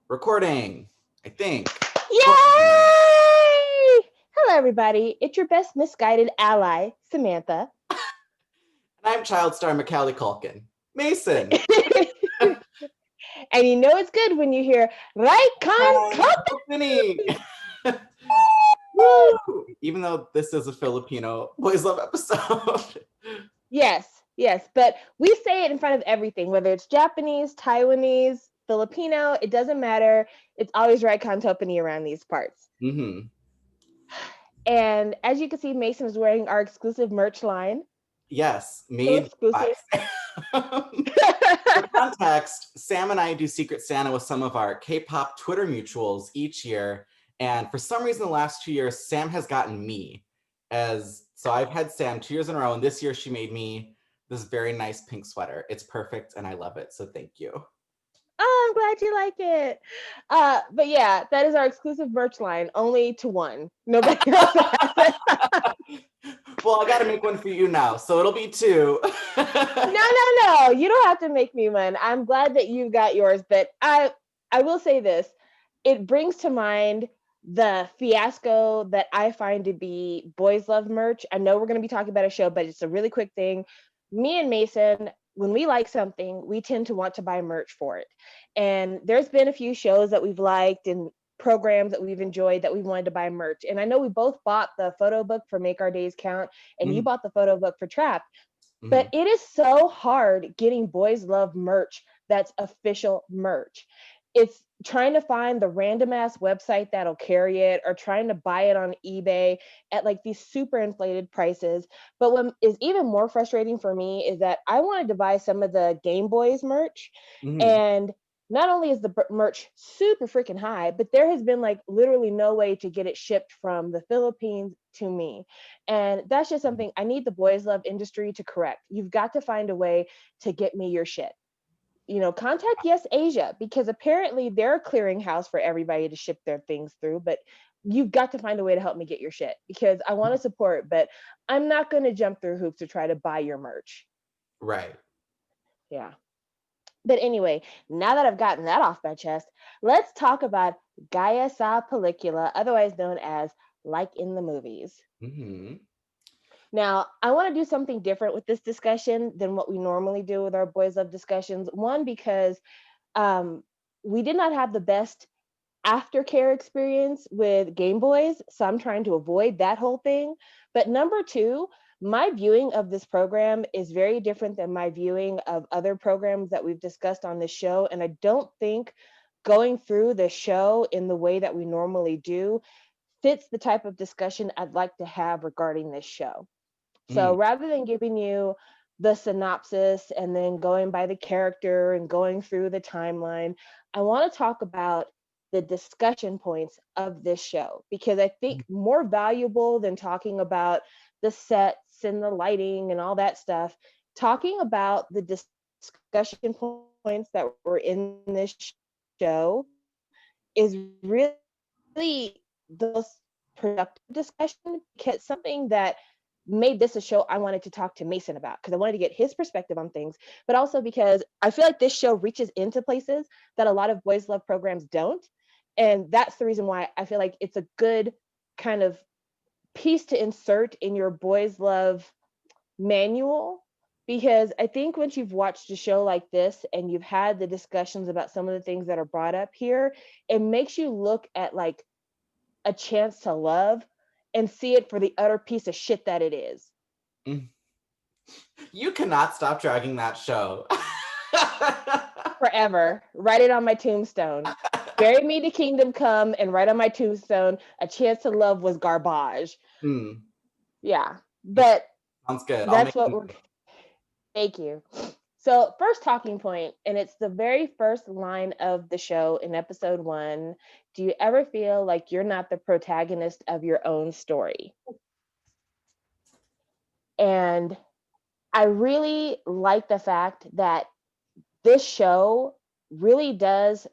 Recording, I think. Yay! Hello, everybody. It's your best misguided ally, Samantha. And I'm child star Macaulay Culkin. Mason. And you know it's good when you hear right Company. Woo! Even though this is a Filipino Boys Love episode. Yes, but we say it in front of everything, whether it's Japanese, Taiwanese, Filipino, it doesn't matter. It's always right company around these parts. Mm-hmm. And as you can see, Mason is wearing our exclusive merch line. Yes, So made exclusive. For context, Sam and I do Secret Santa with some of our K-pop Twitter mutuals each year. And for some reason, the last 2 years, Sam has gotten me. So I've had Sam 2 years in a row, and this year she made me this very nice pink sweater. It's perfect, and I love it, so thank you. Oh, I'm glad you like it. But yeah, that is our exclusive merch line, only to one. Nobody else has it. Well, I got to make one for you now, so it'll be two. No. You don't have to make me one. I'm glad that you got yours, but I will say this. It brings to mind the fiasco that I find to be Boys Love merch. I know we're going to be talking about a show, but it's a really quick thing. Me and Mason, when we like something, we tend to want to buy merch for it. And there's been a few shows that we've liked and programs that we've enjoyed that we wanted to buy merch. And I know we both bought the photo book for Make Our Days Count, and you bought the photo book for Trap. But it is so hard getting Boys Love merch that's official merch. It's trying to find the random ass website that'll carry it or trying to buy it on eBay at like these super inflated prices. But what is even more frustrating for me is that I wanted to buy some of the Game Boys merch, and not only is the merch super freaking high, but there has been like literally no way to get it shipped from the Philippines to me. And that's just something I need the Boys Love industry to correct. You've got to find a way to get me your shit. Contact Yes Asia, because apparently they're a clearinghouse for everybody to ship their things through, but you've got to find a way to help me get your shit because I want to support, but I'm not going to jump through hoops to try to buy your merch. Right. Yeah. But anyway, now that I've gotten that off my chest, let's talk about Gaya Sa Pelikula, otherwise known as Like in the Movies. Now, I want to do something different with this discussion than what we normally do with our Boys Love discussions. One, because we did not have the best aftercare experience with Game Boys, so I'm trying to avoid that whole thing. But number two, my viewing of this program is very different than my viewing of other programs that we've discussed on this show. And I don't think going through the show in the way that we normally do fits the type of discussion I'd like to have regarding this show. So rather than giving you the synopsis and then going by the character and going through the timeline, I want to talk about the discussion points of this show because I think more valuable than talking about the sets and the lighting and all that stuff, talking about the discussion points that were in this show is really the most productive discussion because something that made this a show I wanted to talk to Mason about because I wanted to get his perspective on things, but also because I feel like this show reaches into places that a lot of Boys Love programs don't. And that's the reason why I feel like it's a good kind of piece to insert in your Boys Love manual. Because I think once you've watched a show like this and you've had the discussions about some of the things that are brought up here, it makes you look at like a chance to love and see it for the utter piece of shit that it is. You cannot stop dragging that show. Forever. Write it on my tombstone. Bury me to kingdom come and write on my tombstone, a chance to love was garbage. Yeah. But sounds good. That's what we're thank you. So first talking point, and it's the very first line of the show in episode 1. Do you ever feel like you're not the protagonist of your own story? And I really like the fact that this show really does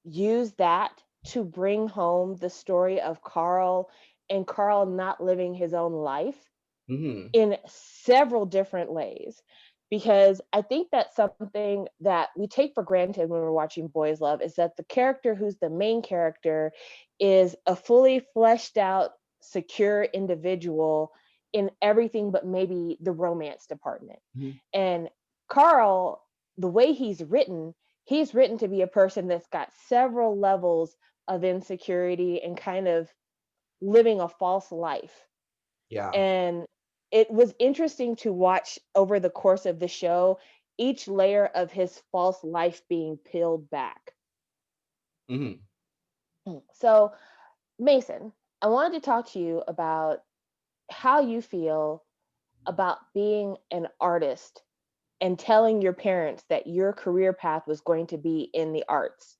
use that to bring home the story of Karl and Karl not living his own life in several different ways. because I think that's something that we take for granted when we're watching Boys Love, is that the character who's the main character is a fully fleshed out, secure individual in everything but maybe the romance department. Mhm. And Karl, the way he's written to be a person that's got several levels of insecurity and kind of living a false life. Yeah. And it was interesting to watch over the course of the show each layer of his false life being peeled back. Mhm. So, Mason, I wanted to talk to you about how you feel about being an artist and telling your parents that your career path was going to be in the arts.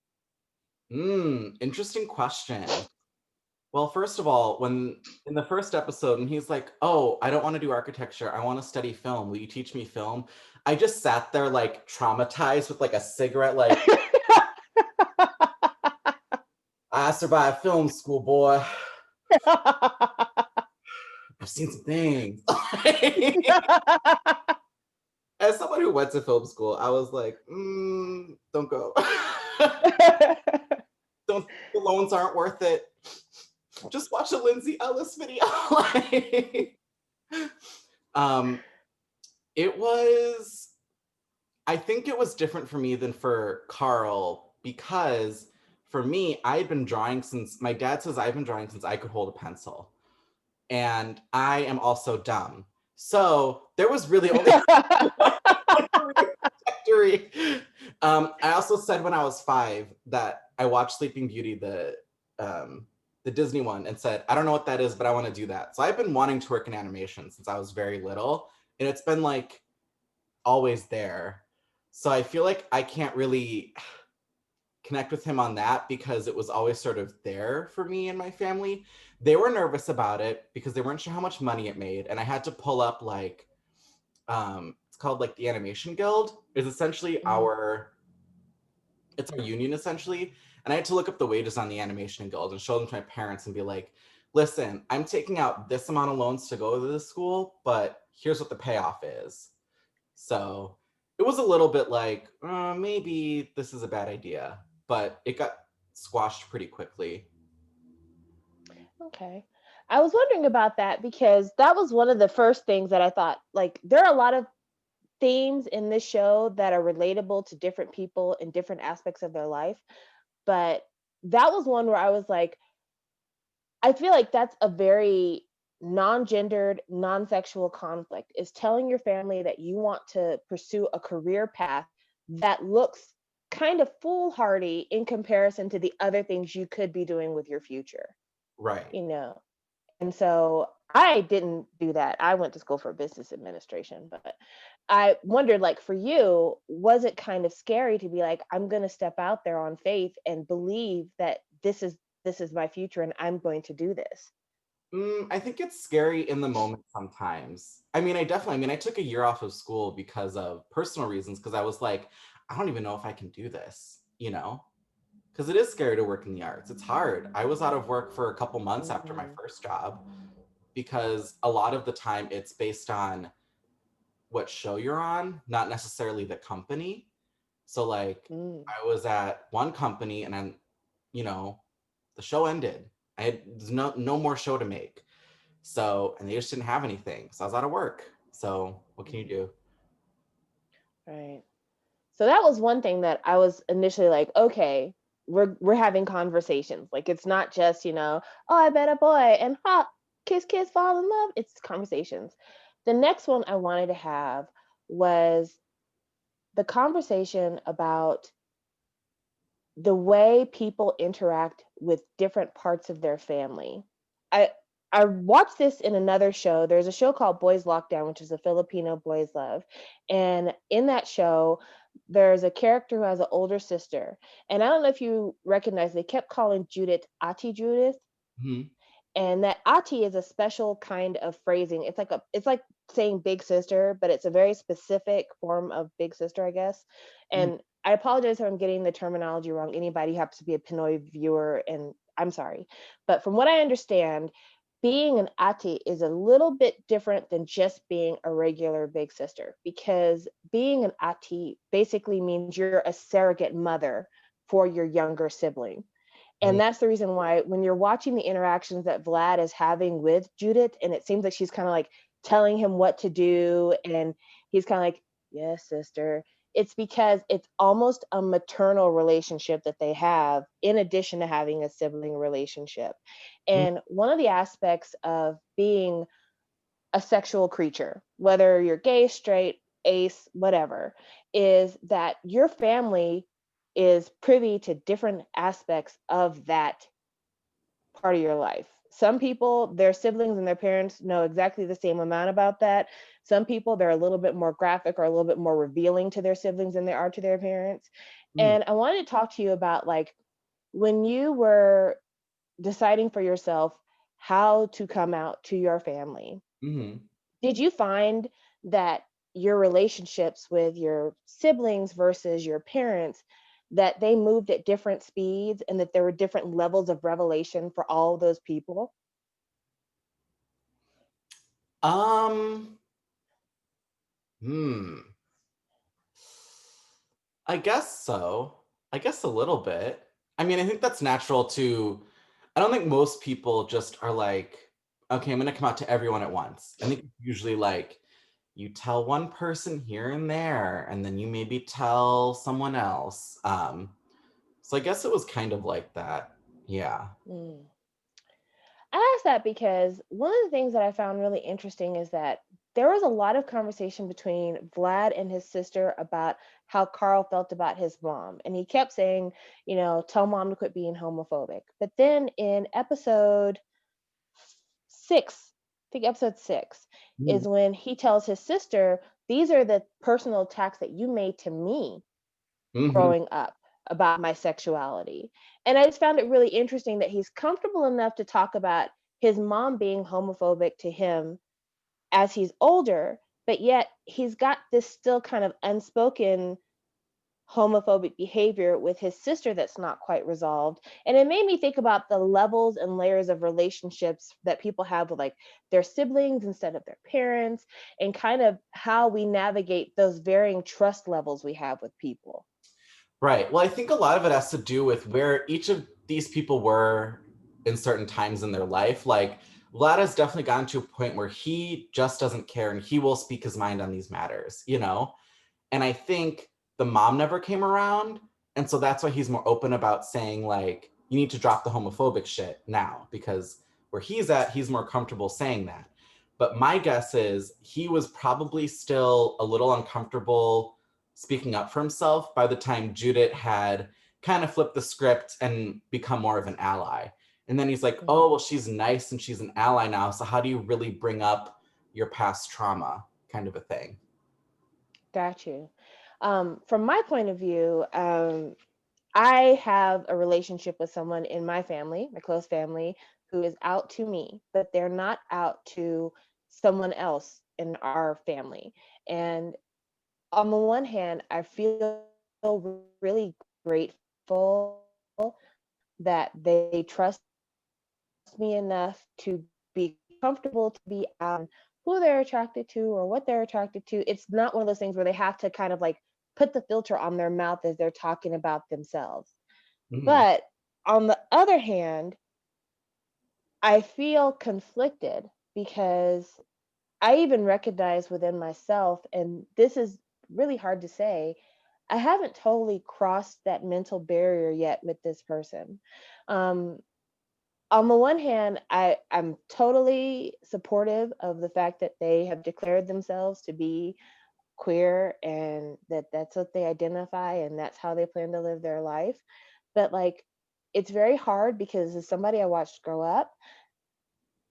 Interesting question. Well, first of all, when in the first episode, and he's like, "Oh, I don't want to do architecture. I want to study film. Will you teach me film?" I just sat there like traumatized with like a cigarette, like, I survived film school, boy. I've seen some things. As someone who went to film school, I was like, don't go. Don't, the loans aren't worth it. Just watch a Lindsay Ellis video. Like, um, it was, I think it was different for me than for Karl because for me, I had been drawing since my dad says I've been drawing since I could hold a pencil. And I am also dumb. So there was really only one career trajectory. I also said when I was 5 that I watched Sleeping Beauty, the Disney one, and said, I don't know what that is, but I want to do that. So I've been wanting to work in animation since I was very little. And it's been like always there. So I feel like I can't really connect with him on that because it was always sort of there for me and my family. They were nervous about it because they weren't sure how much money it made. And I had to pull up like, it's called like the Animation Guild, is essentially it's our union essentially. And I had to look up the wages on the Animation Guild and show them to my parents and be like, listen, I'm taking out this amount of loans to go to this school, but here's what the payoff is. So it was a little bit like, maybe this is a bad idea, but it got squashed pretty quickly. Okay. I was wondering about that because that was one of the first things that I thought, like, there are a lot of themes in this show that are relatable to different people in different aspects of their life. But that was one where I was like, I feel like that's a very non-gendered, non-sexual conflict, is telling your family that you want to pursue a career path that looks kind of foolhardy in comparison to the other things you could be doing with your future, Right. you know. And so I didn't do that. I went to school for business administration, but I wondered, like, for you, was it kind of scary to be like, I'm going to step out there on faith and believe that this is my future and I'm going to do this? I think it's scary in the moment sometimes. I took a year off of school because of personal reasons, because I was like, I don't even know if I can do this, you know? Because it is scary to work in the arts. It's hard. I was out of work for a couple months after my Mhm. first job because a lot of the time it's based on what show you're on, not necessarily the company. So like Mm. I was at one company and then, you know, the show ended. There's no more show to make. So and they just didn't have anything. So I was out of work. So what can you Mhm. do? Right. So that was one thing that I was initially like, okay, we're having conversations. Like, it's not just, oh, I met a boy and hop, kiss, kiss, fall in love. It's conversations. The next one I wanted to have was the conversation about the way people interact with different parts of their family. I I watched this in another show. There's a show called Boys Lockdown, which is a Filipino Boys Love. And in that show, there's a character who has an older sister. And I don't know if you recognize, they kept calling Judith Ati Judith. Mhm. And that Ati is a special kind of phrasing. It's like saying big sister, but it's a very specific form of big sister, I guess. Mhm. And I apologize if I'm getting the terminology wrong. Anybody who happens to be a Pinoy viewer, and I'm sorry. But from what I understand, being an ati is a little bit different than just being a regular big sister, because being an ati basically means you're a surrogate mother for your younger sibling. And Mm, that's the reason why when you're watching the interactions that Vlad is having with Judith, and it seems like she's kind of like telling him what to do, and he's kind of like, yes, sister. It's because it's almost a maternal relationship that they have, in addition to having a sibling relationship. mm, And one of the aspects of being a sexual creature, whether you're gay, straight, ace, whatever, is that your family is privy to different aspects of that part of your life. Some people, their siblings and their parents know exactly the same amount about that. Some people, they're a little bit more graphic or a little bit more revealing to their siblings than they are to their parents. mm, And I wanted to talk to you about, like, when you were deciding for yourself how to come out to your family, mhm. did you find that your relationships with your siblings versus your parents, that they moved at different speeds and that there were different levels of revelation for all those people? Um, hmm. I guess so. I guess a little bit. I mean, I think that's natural to I don't think most people just are like, okay, I'm gonna come out to everyone at once. I think usually like you tell one person here and there, and then you maybe tell someone else. So I guess it was kind of like that. Yeah. Mm. I asked that because one of the things that I found really interesting is that there was a lot of conversation between Vlad and his sister about how Karl felt about his mom. And he kept saying, tell mom to quit being homophobic. But then in episode 6, I think episode 6, Mm, is when he tells his sister, these are the personal attacks that you made to me mhm. growing up about my sexuality. And I just found it really interesting that he's comfortable enough to talk about his mom being homophobic to him as he's older, but yet he's got this still kind of unspoken homophobic behavior with his sister that's not quite resolved. And it made me think about the levels and layers of relationships that people have with, like, their siblings instead of their parents, and kind of how we navigate those varying trust levels we have with people. Right. Well, I think a lot of it has to do with where each of these people were in certain times in their life. Like Vlad has definitely gotten to a point where he just doesn't care and he will speak his mind on these matters, you know? And I think the mom never came around. And so that's why he's more open about saying, like, you need to drop the homophobic shit now, because where he's at, he's more comfortable saying that. But my guess is he was probably still a little uncomfortable speaking up for himself by the time Judith had kind of flipped the script and become more of an ally. And then he's like, oh, Mhm. well, she's nice and she's an ally now. So how do you really bring up your past trauma, kind of a thing? Got you. From my point of view, I have a relationship with someone in my family, my close family, who is out to me, but they're not out to someone else in our family. And on the one hand, I feel really grateful that they trust me enough to be comfortable to be who they're attracted to or what they're attracted to. It's not one of those things where they have to kind of like put the filter on their mouth as they're talking about themselves. Mhm. But on the other hand, I feel conflicted because I even recognize within myself, and this is really hard to say, I haven't totally crossed that mental barrier yet with this person. Um, on the one hand, I'm totally supportive of the fact that they have declared themselves to be queer and that that's what they identify and that's how they plan to live their life. But like, it's very hard because as somebody I watched grow up,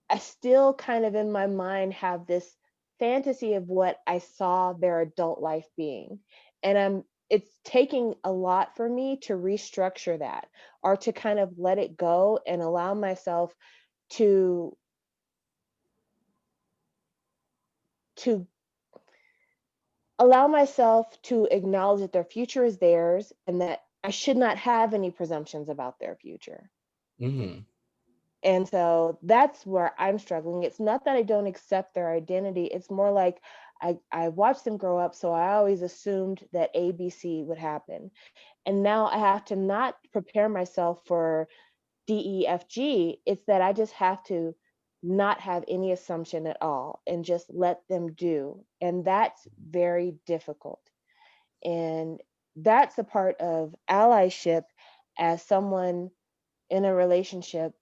I still kind of in my mind have this fantasy of what I saw their adult life being. And it's taking a lot for me to restructure that, or to kind of let it go and to to allow myself to acknowledge that their future is theirs and that I should not have any presumptions about their future. Mhm. And so that's where I'm struggling. It's not that I don't accept their identity. It's more like I watched them grow up, so I always assumed that ABC would happen. And now I have to not prepare myself for DEFG. It's that I just have to not have any assumption at all and just let them do. And that's very difficult. And that's a part of allyship as someone in a relationship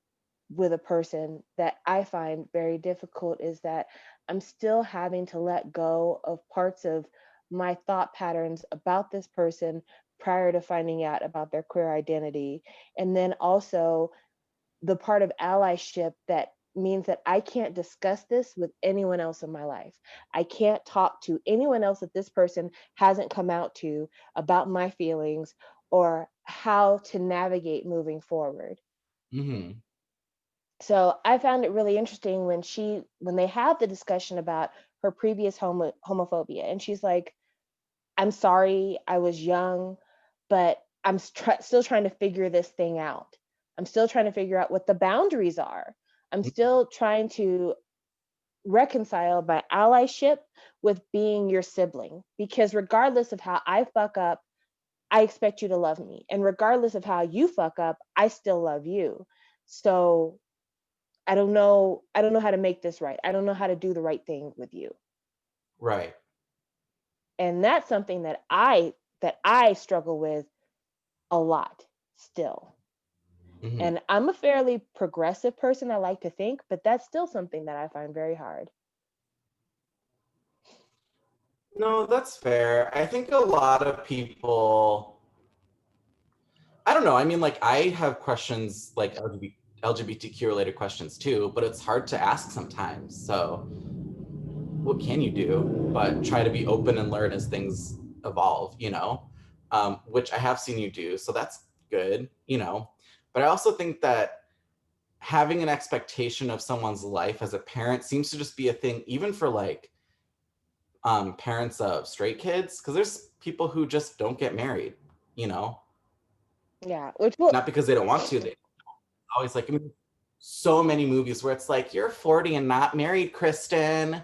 with a person that I find very difficult, is that I'm still having to let go of parts of my thought patterns about this person prior to finding out about their queer identity. And then also the part of allyship that means that I can't discuss this with anyone else in my life. I can't talk to anyone else that this person hasn't come out to about my feelings or how to navigate moving forward. Mm-hmm. So I found it really interesting when they had the discussion about her previous homophobia, and she's like, "I'm sorry, I was young, but still trying to figure this thing out. I'm still trying to figure out what the boundaries are. I'm still trying to reconcile my allyship with being your sibling, because regardless of how I fuck up, I expect you to love me, and regardless of how you fuck up, I still love you. So I don't know how to make this right. I don't know how to do the right thing with you." Right. And that's something that I struggle with a lot still. Mm-hmm. And I'm a fairly progressive person, I like to think, but that's still something that I find very hard. No, that's fair. I think a lot of people, I don't know. I mean, like, I have questions like LGBTQ related questions too, but it's hard to ask sometimes. So, what can you do but try to be open and learn as things evolve, which I have seen you do. So, that's good. But I also think that having an expectation of someone's life as a parent seems to just be a thing, even for like parents of straight kids, because there's people who just don't get married, you know, Yeah, which will not because they don't want to. They always like, I mean, so many movies where it's like, you're 40 and not married, Kristen.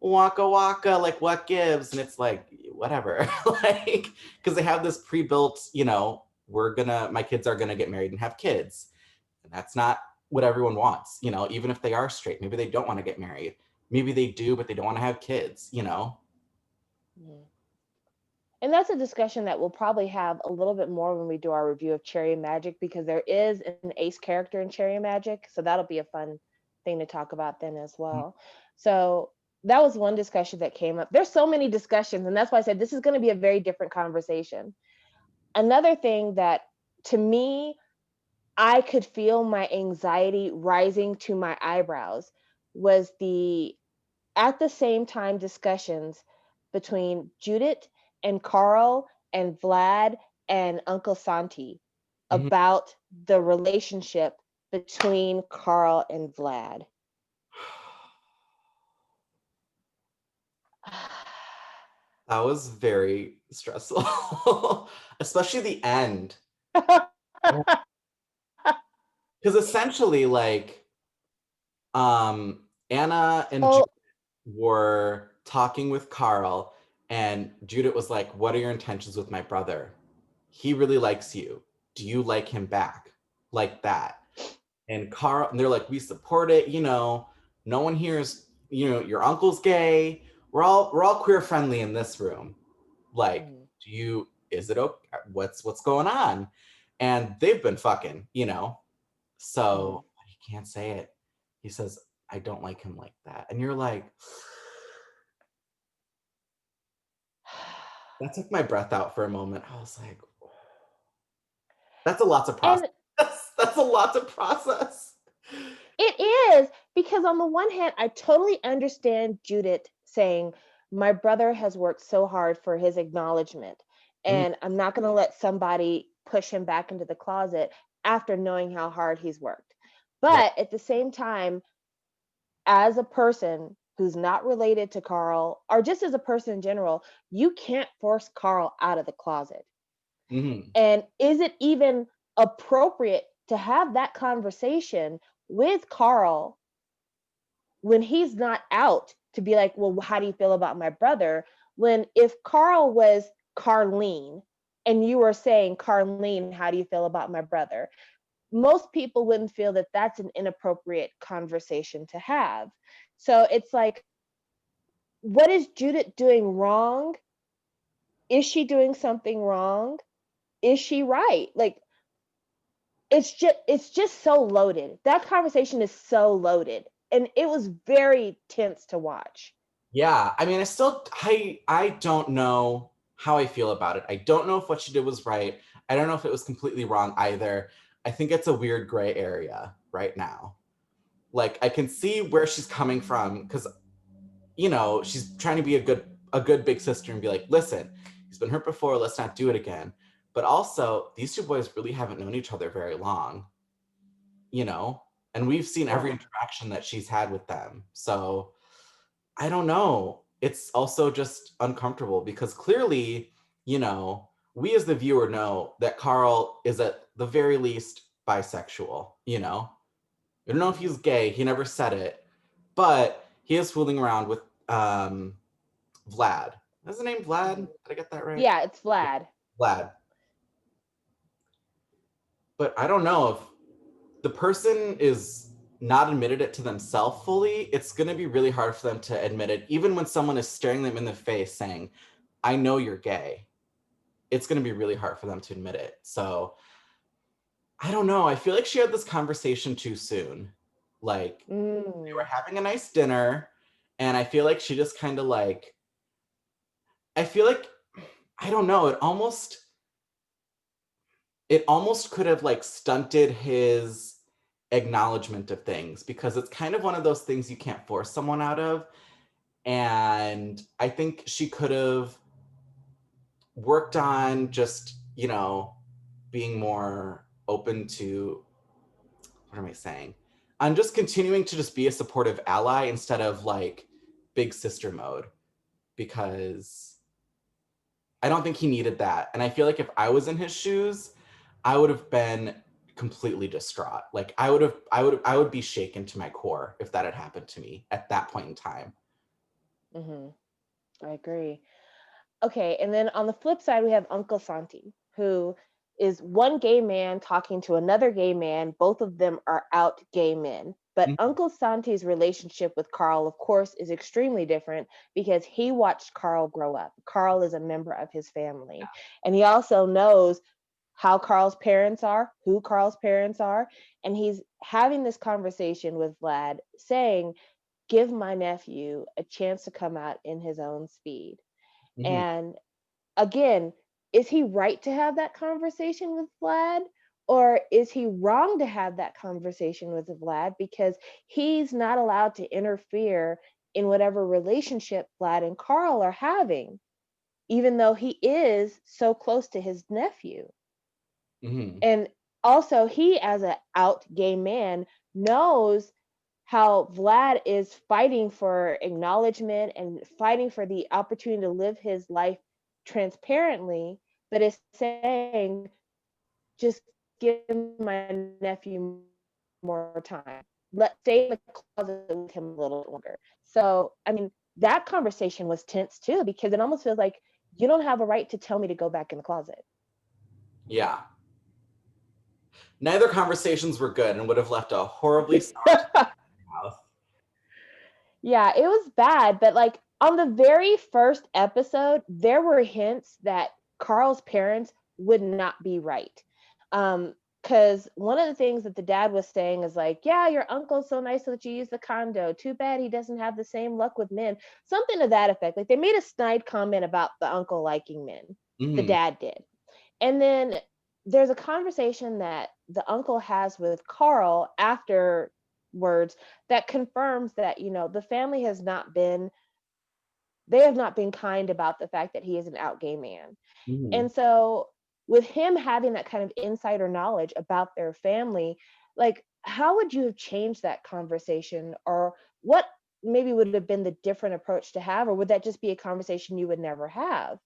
Waka waka, like what gives? And it's like, whatever. Like, because they have this pre-built, my kids are gonna get married and have kids. And that's not what everyone wants, even if they are straight. Maybe they don't want to get married. Maybe they do, but they don't want to have kids. Mhm. And that's a discussion that we'll probably have a little bit more when we do our review of Cherry Magic, because there is an ace character in Cherry Magic. So that'll be a fun thing to talk about then as well. So that was one discussion that came up. There's so many discussions, and that's why I said this is going to be a very different conversation. Another thing that, to me, I could feel my anxiety rising to my eyebrows was the at the same time discussions between Judith and Karl and Vlad and Uncle Santi Mhm. about the relationship between Karl and Vlad. That was very stressful, especially the end. Because essentially, like, Anna and So, Judith were talking with Karl, and Judith was like, "What are your intentions with my brother? He really likes you. Do you like him back?" Like that. And Karl, and they're like, "We support it. No one here is, your uncle's gay. We're all queer friendly in this room. Like, mm, is it okay? What's going on?" And they've been fucking. mm. So he can't say it. He says, "I don't like him like that." And you're like, that took my breath out for a moment. I was like, that's a lot to process. And That's a lot to process. it is, because on the one hand, I totally understand Judith saying, "My brother has worked so hard for his acknowledgement, Mhm. and I'm not going to let somebody push him back into the closet after knowing how hard he's worked." Right. But at the same time, as a person who's not related to Karl, or just as a person in general, you can't force Karl out of the closet. Mhm. And is it even appropriate to have that conversation with Karl when he's not out to be like, well, how do you feel about my brother? When if Karl was Carlene and you were saying, Carlene, how do you feel about my brother? Most people wouldn't feel that that's an inappropriate conversation to have. So it's like, what is Judith doing wrong? Is she doing something wrong? Is she right? Like, it's just so loaded. That conversation is so loaded, and it was very tense to watch. Yeah, I mean, I don't know how I feel about it. I don't know if what she did was right. I don't know if it was completely wrong either. I think it's a weird gray area right now. Like, I can see where she's coming from because, she's trying to be a good big sister and be like, listen, he's been hurt before, let's not do it again. But also, these two boys really haven't known each other very long, and we've seen every interaction that she's had with them. So I don't know. It's also just uncomfortable because clearly, we as the viewer know that Karl is at the very least bisexual, I don't know if he's gay, he never said it, but he is fooling around with Vlad. Is his name Vlad? Did I get that right? Yeah, it's Vlad. Vlad. But I don't know if the person is not admitted it to themselves fully, it's going to be really hard for them to admit it, even when someone is staring them in the face saying, I know you're gay. It's going to be really hard for them to admit it. So I don't know. I feel like she had this conversation too soon. Like, they were having a nice dinner, and I feel like she just kind of like, I feel like, I don't know, it almost could have like stunted his acknowledgement of things because it's kind of one of those things you can't force someone out of. And I think she could have worked on just, being more open to, what am I saying? On just continuing to just be a supportive ally instead of like big sister mode, because I don't think he needed that. And I feel like if I was in his shoes, I would have been completely distraught. Like I would be shaken to my core if that had happened to me at that point in time. Mm-hmm. I agree. Okay, and then on the flip side, we have Uncle Santi, who is one gay man talking to another gay man. Both of them are out gay men. But Mhm. Uncle Santi's relationship with Karl, of course, is extremely different because he watched Karl grow up. Karl is a member of his family. And he also knows how Karl's parents are, who Karl's parents are. And he's having this conversation with Vlad saying, give my nephew a chance to come out in his own speed. Mhm. And again, is he right to have that conversation with Vlad? Or is he wrong to have that conversation with Vlad because he's not allowed to interfere in whatever relationship Vlad and Karl are having, even though he is so close to his nephew? Mhm. And also, he, as an out gay man, knows how Vlad is fighting for acknowledgement and fighting for the opportunity to live his life transparently, but is saying, just give my nephew more time. Let's stay in the closet with him a little longer. So, I mean, that conversation was tense too, because it almost feels like you don't have a right to tell me to go back in the closet. Yeah. Neither conversations were good and would have left a horribly sour taste in my mouth. Yeah, it was bad, but like on the very first episode, there were hints that Karl's parents would not be right. Because one of the things that the dad was saying is like, yeah, your uncle's so nice that you use the condo. Too bad he doesn't have the same luck with men. Something to that effect. Like they made a snide comment about the uncle liking men. The Mhm. dad did. And then there's a conversation that the uncle has with Karl afterwards that confirms that, the family has not been, they have not been kind about the fact that he is an out gay man. Mhm. And so with him having that kind of insider knowledge about their family, like how would you have changed that conversation, or what maybe would have been the different approach to have, or would that just be a conversation you would never have?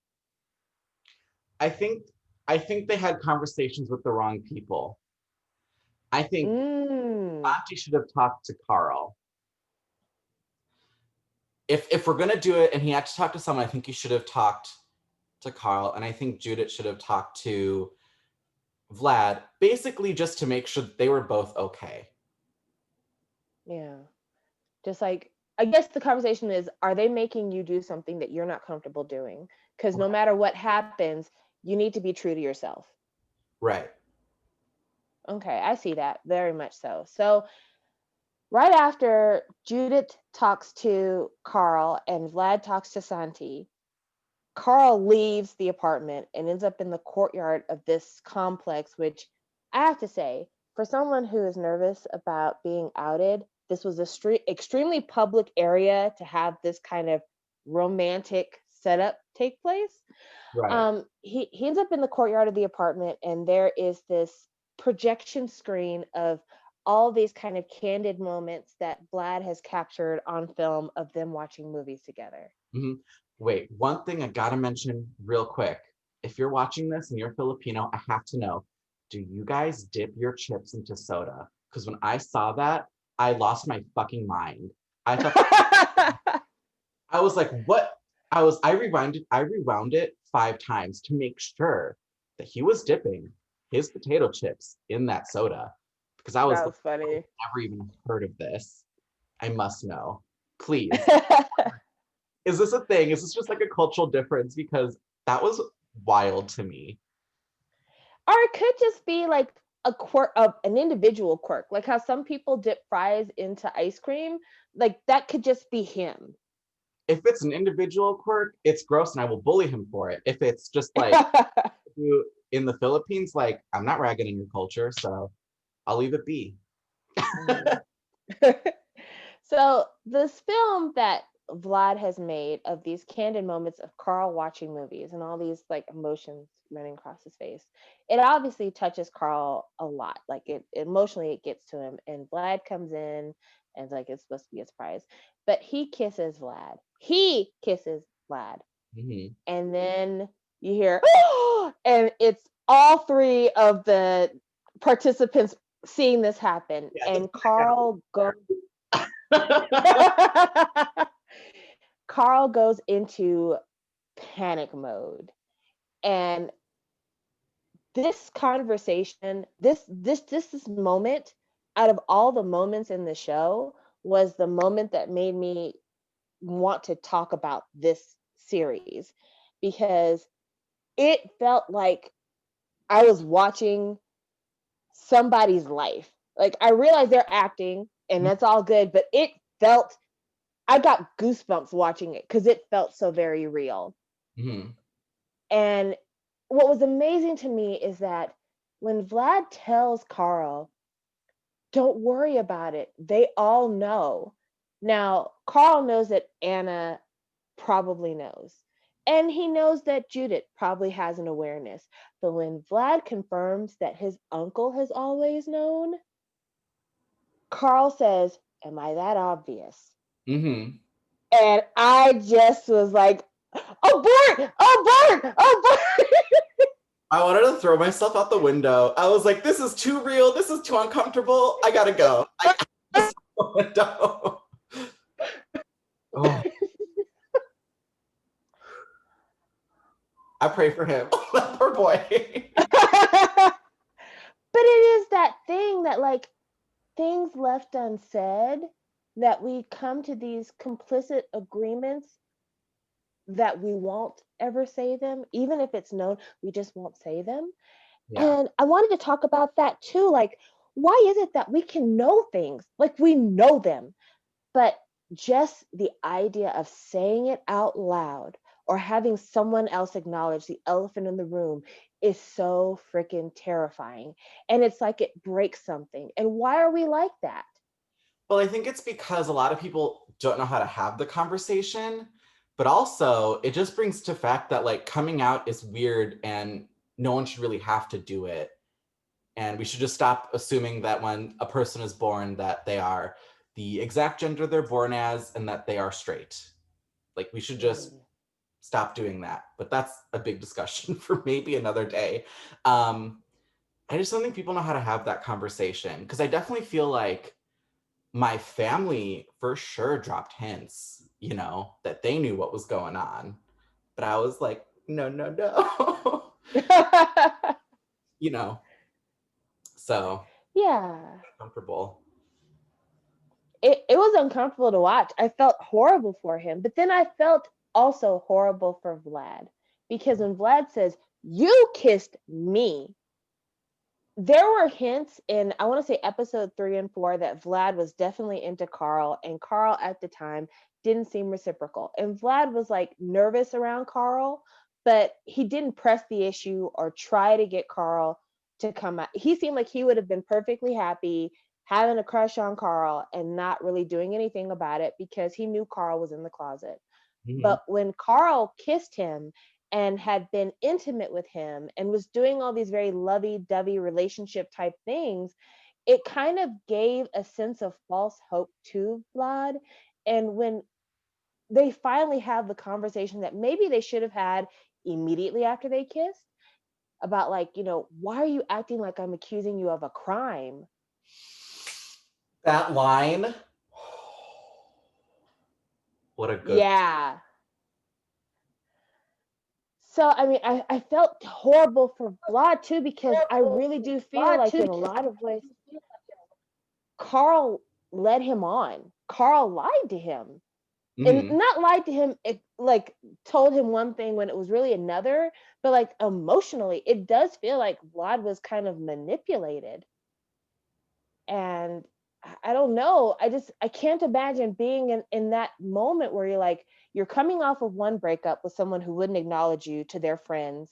I think I think they had conversations with the wrong people. I think Monty should have talked to Karl. If we're gonna do it and he had to talk to someone, I think he should have talked to Karl, and I think Judith should have talked to Vlad, basically just to make sure they were both okay. Yeah. Just like, I guess the conversation is, are they making you do something that you're not comfortable doing? Because no matter what happens, you need to be true to yourself. Right. Okay, I see that very much so. So right after Judith talks to Karl and Vlad talks to Santi, Karl leaves the apartment and ends up in the courtyard of this complex, which I have to say, for someone who is nervous about being outed, this was a extremely public area to have this kind of romantic setup take place. Right. He ends up in the courtyard of the apartment, and there is this projection screen of all these kind of candid moments that Vlad has captured on film of them watching movies together. Mm-hmm. Wait, one thing I gotta mention real quick. If you're watching this and you're Filipino, I have to know, do you guys dip your chips into soda? Because when I saw that, I lost my fucking mind. I thought I was like, what? I rewound it 5 times to make sure that he was dipping his potato chips in that soda. Because I was That like, was funny. I've never even heard of this. I must know. Please. Is this a thing? Is this just like a cultural difference? Because that was wild to me. Or it could just be like a quirk of an individual quirk, like how some people dip fries into ice cream. Like that could just be him. If it's an individual quirk, it's gross and I will bully him for it. If it's just like you in the Philippines, like I'm not ragging on your culture, so I'll leave it be. Mhm. So this film that Vlad has made of these candid moments of Karl watching movies and all these like emotions running across his face, it obviously touches Karl a lot. Like it emotionally it gets to him, and Vlad comes in and like it's supposed to be a surprise, but he kisses Vlad. He kisses Vlad, Mm-hmm. and then you hear, and it's all three of the participants seeing this happen, Yeah, and Karl goes Karl goes into panic mode. And this conversation, this moment, out of all the moments in the show, was the moment that made me want to talk about this series, because it felt like I was watching somebody's life. Like I realize they're acting and that's all good, but it felt, I got goosebumps watching it because it felt so very real. Mm-hmm. And what was amazing to me is that when Vlad tells Karl, don't worry about it, they all know. Now, Karl knows that Anna probably knows. And he knows that Judith probably has an awareness. But when Vlad confirms that his uncle has always known, Karl says, am I that obvious? Mm-hmm. And I just was like, abort, abort, abort. I wanted to throw myself out the window. I was like, this is too real. This is too uncomfortable. I gotta go. I just the window. Oh, I pray for him. That poor boy. But it is that thing that, like, things left unsaid, that we come to these complicit agreements that we won't ever say them. Even if it's known, we just won't say them. Yeah. And I wanted to talk about that too. Like, why is it that we can know things, like we know them, but just the idea of saying it out loud or having someone else acknowledge the elephant in the room is so freaking terrifying. And it's like it breaks something. And why are we like that? Well, I think it's because a lot of people don't know how to have the conversation, but also it just brings to fact that like coming out is weird and no one should really have to do it. And we should just stop assuming that when a person is born that they are the exact gender they're born as and that they are straight. Like we should just Mm. stop doing that. But that's a big discussion for maybe another day. Um, I just don't think people know how to have that conversation, because I definitely feel like my family for sure dropped hints, you know, that they knew what was going on. But I was like, no, no, no. You know, so Yeah. comfortable. It was uncomfortable to watch. I felt horrible for him, but then I felt also horrible for Vlad, because when Vlad says, "You kissed me," there were hints in, I want to say, episode 3 and 4 that Vlad was definitely into Karl, and Karl at the time didn't seem reciprocal. And Vlad was like nervous around Karl, but he didn't press the issue or try to get Karl to come out. He seemed like he would have been perfectly happy having a crush on Karl and not really doing anything about it because he knew Karl was in the closet. Mm-hmm. But when Karl kissed him and had been intimate with him and was doing all these very lovey-dovey relationship type things, it kind of gave a sense of false hope to Vlad. And when they finally have the conversation that maybe they should have had immediately after they kissed, about, like, why are you acting like I'm accusing you of a crime? That line, what a good. Yeah. So, I mean, I felt horrible for Vlad too, because I really do feel like in a lot of ways, Karl led him on. Karl lied to him. And Mm-hmm. not lied to him, like told him one thing when it was really another, but like emotionally, it does feel like Vlad was kind of manipulated. And I don't know. I can't imagine being in that moment where you're coming off of one breakup with someone who wouldn't acknowledge you to their friends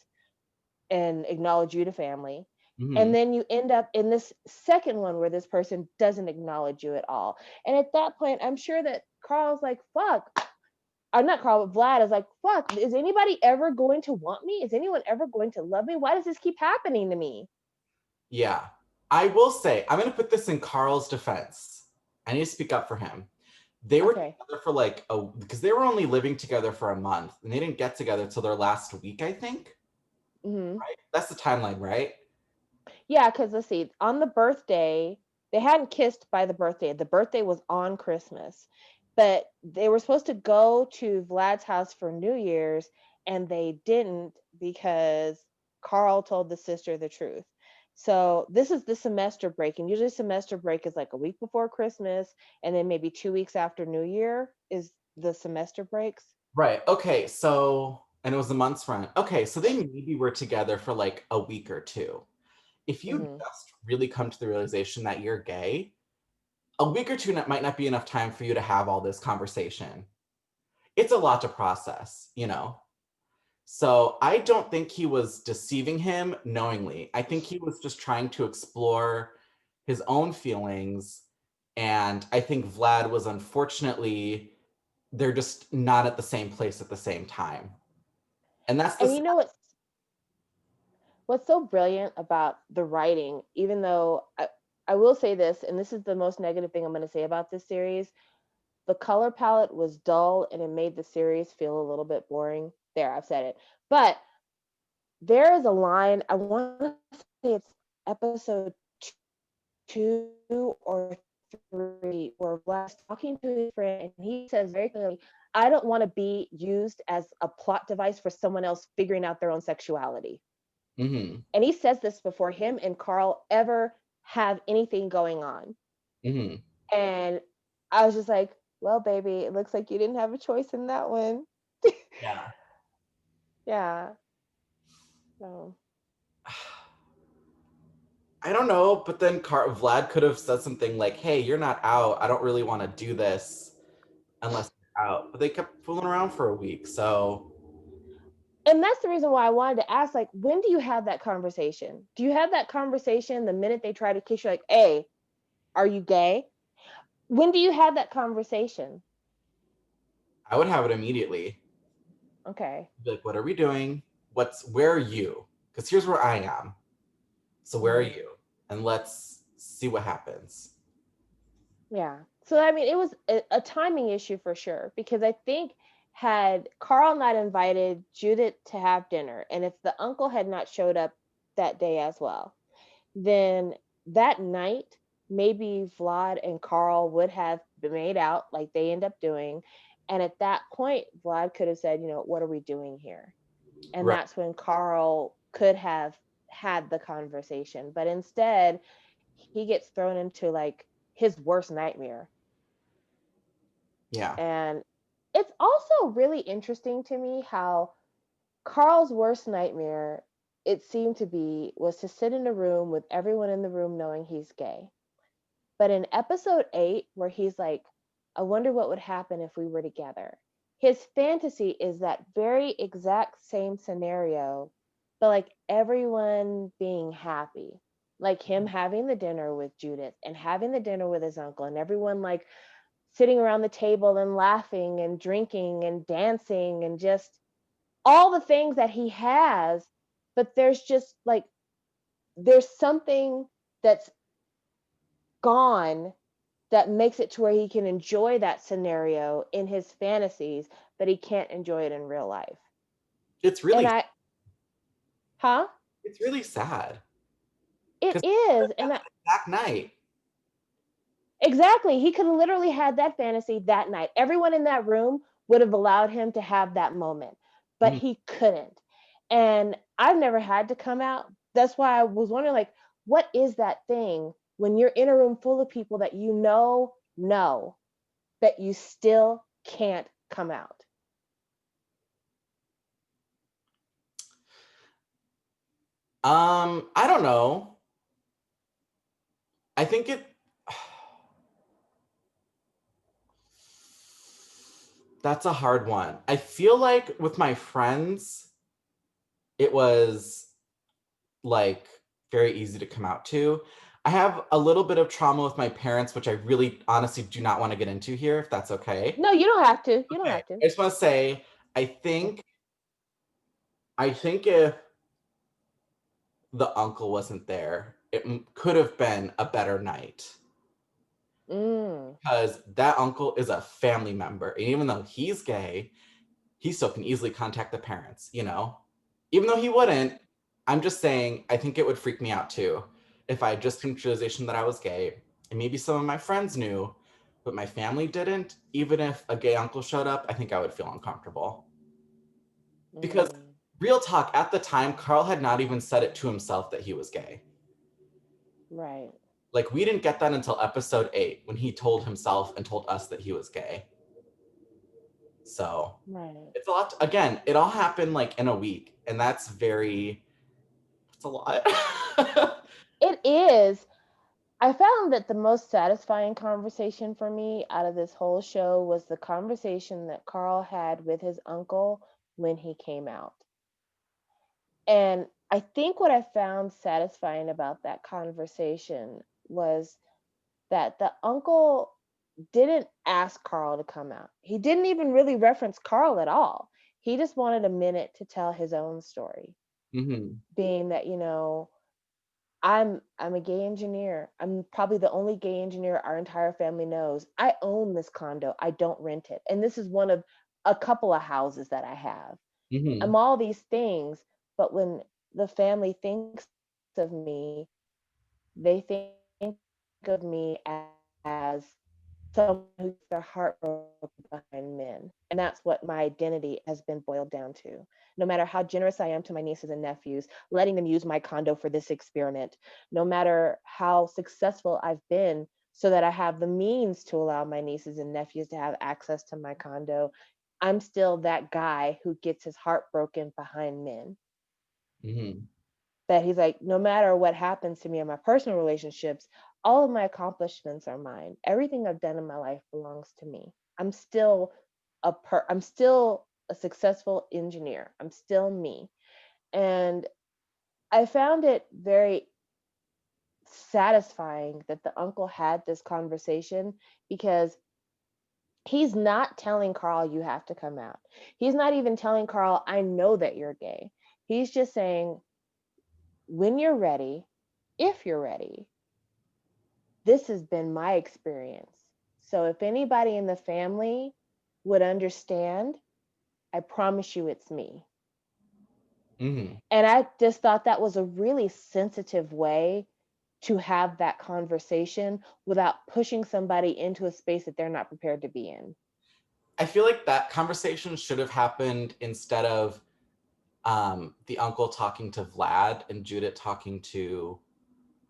and acknowledge you to family. Mm-hmm. And then you end up in this second one where this person doesn't acknowledge you at all. And at that point, I'm sure that Karl's like, fuck. Or not Karl, but Vlad is like, fuck, is anybody ever going to want me? Is anyone ever going to love me? Why does this keep happening to me? Yeah. I will say, I'm going to put this in Karl's defense. I need to speak up for him. They were Okay. together for like because they were only living together for a month, and they didn't get together till their last week, I think. Mm-hmm. Right? That's the timeline, right? Yeah, because let's see, on the birthday, they hadn't kissed by the birthday. The birthday was on Christmas, but they were supposed to go to Vlad's house for New Year's, and they didn't because Karl told the sister the truth. So this is the semester break, and usually semester break is like a week before Christmas, and then maybe 2 weeks after New Year is the semester breaks. Right. Okay. So, and it was a month's run. Okay. So they maybe were together for like a week or two. If you Hmm. just really come to the realization that you're gay, a week or two might not be enough time for you to have all this conversation. It's a lot to process, you know? So I don't think he was deceiving him knowingly. I think he was just trying to explore his own feelings. And I think Vlad was, unfortunately, they're just not at the same place at the same time. And that's And the what's so brilliant about the writing, even though I will say this, and this is the most negative thing I'm going to say about this series, the color palette was dull and it made the series feel a little bit boring. There, I've said it. But there is a line, I want to say it's episode 2 or 3, where Vlad's talking to his friend and he says very clearly, I don't want to be used as a plot device for someone else figuring out their own sexuality. mm-hmm, And he says this before him and Karl ever have anything going on. mm-hmm. And I was just like, well, baby, it looks like you didn't have a choice in that one. Yeah. Yeah. So I don't know, but then Vlad could have said something like, "Hey, you're not out. I don't really want to do this unless you're out." But they kept fooling around for a week, so and that's the reason why I wanted to ask, like, when do you have that conversation? Do you have that conversation the minute they try to kiss you, like, hey, are you gay? When do you have that conversation? I would have it immediately. Okay. Be like, "What are we doing? Where are you? Because here's where I am. So where are Hmm. you? And let's see what happens." Yeah. So I mean, it was a timing issue for sure, because I think had Karl not invited Judith to have dinner, and if the uncle had not showed up that day as well, then that night, maybe Vlad and Karl would have been made out like they end up doing. And at that point, Vlad could have said, what are we doing here? And Right. that's when Karl could have had the conversation. But instead, he gets thrown into like his worst nightmare. Yeah. And it's also really interesting to me how Karl's worst nightmare, it seemed to be, was to sit in a room with everyone in the room knowing he's gay. But in episode 8, where he's like, I wonder what would happen if we were together, his fantasy is that very exact same scenario, but like everyone being happy. Like him having the dinner with Judith and having the dinner with his uncle, and everyone like sitting around the table and laughing and drinking and dancing and just all the things that he has. But there's just like, there's something that's gone that makes it to where he can enjoy that scenario in his fantasies, but he can't enjoy it in real life. It's And really I, huh? it's really sad It because is. that exact night. Exactly. He could have literally had that fantasy that night. Everyone in that room would have allowed him to have that moment, but Mhm. he couldn't. And I've never had to come out. That's why I was wondering, like, what is that thing when you're in a room full of people that know that you still can't come out? I don't know. I think that's a hard one. I feel like with my friends, it was like very easy to come out to. I have a little bit of trauma with my parents, which I really honestly do not want to get into here, if that's okay. No, you don't have to. You don't Okay. have to. I just want to say, I think if the uncle wasn't there, it could have been a better night. Mm, Because that uncle is a family member. And even though he's gay, he still can easily contact the parents, you know? Even though he wouldn't, I'm just saying, I think it would freak me out too if I just came to the realization that I was gay. And maybe some of my friends knew, but my family didn't. Even if a gay uncle showed up, I think I would feel uncomfortable. Because mm, real talk, at the time, Karl had not even said it to himself that he was gay. right, Like, we didn't get that until episode 8 when he told himself and told us that he was gay. So right. it's a lot. Again, it all happened like in a week, and it's a lot. It is. I found that the most satisfying conversation for me out of this whole show was the conversation that Karl had with his uncle when he came out. And I think what I found satisfying about that conversation was that the uncle didn't ask Karl to come out. He didn't even really reference Karl at all. He just wanted a minute to tell his own story, Hmm. being that, I'm a gay engineer. I'm probably the only gay engineer our entire family knows. I own this condo. I don't rent it. And this is one of a couple of houses that I have. Hmm. I'm all these things, but when the family thinks of me, they think of me as someone who gets their heart broken behind men. And that's what my identity has been boiled down to. No matter how generous I am to my nieces and nephews, letting them use my condo for this experiment, no matter how successful I've been so that I have the means to allow my nieces and nephews to have access to my condo, I'm still that guy who gets his heart broken behind men. Hmm. That he's like, no matter what happens to me in my personal relationships, all of my accomplishments are mine. Everything I've done in my life belongs to me. I'm still a successful engineer. I'm still me. And I found it very satisfying that the uncle had this conversation because he's not telling Karl you have to come out. He's not even telling Karl I know that you're gay. He's just saying when you're ready, if you're ready, this has been my experience. So if anybody in the family would understand, I promise you it's me. Hmm. And I just thought that was a really sensitive way. to have that conversation without pushing somebody into a space that they're not prepared to be in. I feel like that conversation should have happened instead of the uncle talking to Vlad and Judith talking to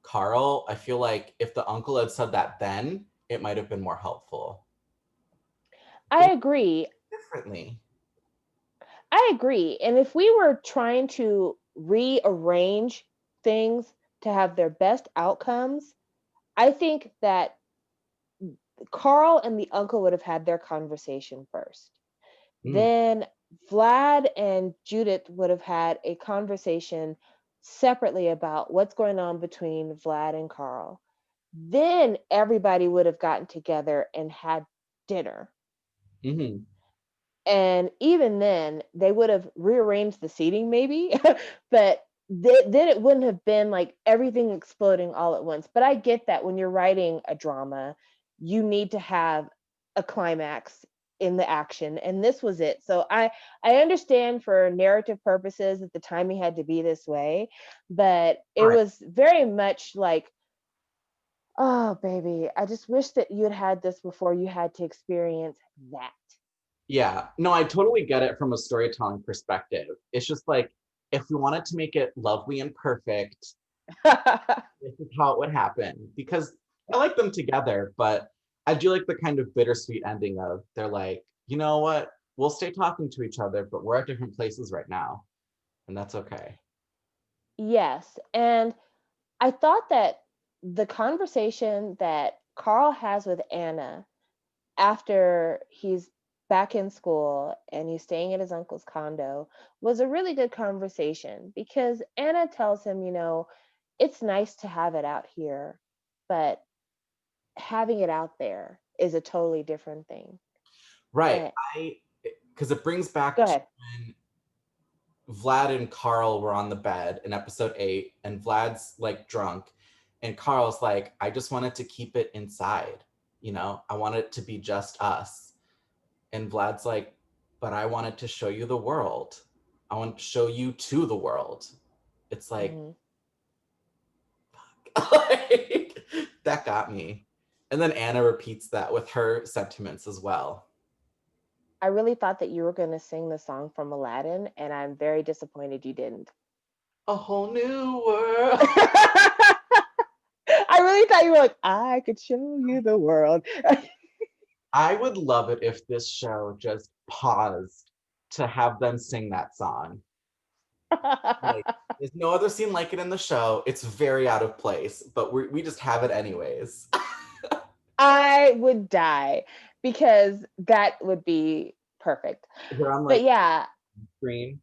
Karl. I feel like if the uncle had said that then, it might have been more helpful. I agree. Differently. I agree. And if we were trying to rearrange things to have their best outcomes, I think that Karl and the uncle would have had their conversation first. Then Vlad and Judith would have had a conversation separately about what's going on between Vlad and Karl. Then everybody would have gotten together and had dinner. Mm-hmm. And even then, they would have rearranged the seating, maybe, but then it wouldn't have been like everything exploding all at once. But I get that when you're writing a drama, you need to have a climax in the action, and this was it. So I understand for narrative purposes that the timing had to be this way, but it Right. was very much like, oh baby, I just wish that you had this before you had to experience that. Yeah, no, I totally get it from a storytelling perspective. It's just like, if we wanted to make it lovely and perfect, this is how it would happen. Because I like them together, but I do like the kind of bittersweet ending of they're like, you know what? We'll stay talking to each other, but we're at different places right now. And that's okay. Yes. And I thought that the conversation that Karl has with Anna after he's back in school and he's staying at his uncle's condo was a really good conversation because Anna tells him, it's nice to have it out here, but having it out there is a totally different thing. Right. And Because it brings go back to ahead. when Vlad and Karl were on the bed in episode 8, and Vlad's like drunk, and Karl's like, I just wanted to keep it inside. I want it to be just us. And Vlad's like, but I wanted to show you the world. I want to show you to the world. It's like, Mhm. like, that got me. And then Anna repeats that with her sentiments as well. I really thought that you were going to sing the song from Aladdin, and I'm very disappointed you didn't. A whole new world. I really thought you were like, I could show you the world. I would love it if this show just paused to have them sing that song. Like, there's no other scene like it in the show. It's very out of place, but we just have it anyways. I would die because that would be perfect. They're on But like yeah. screen.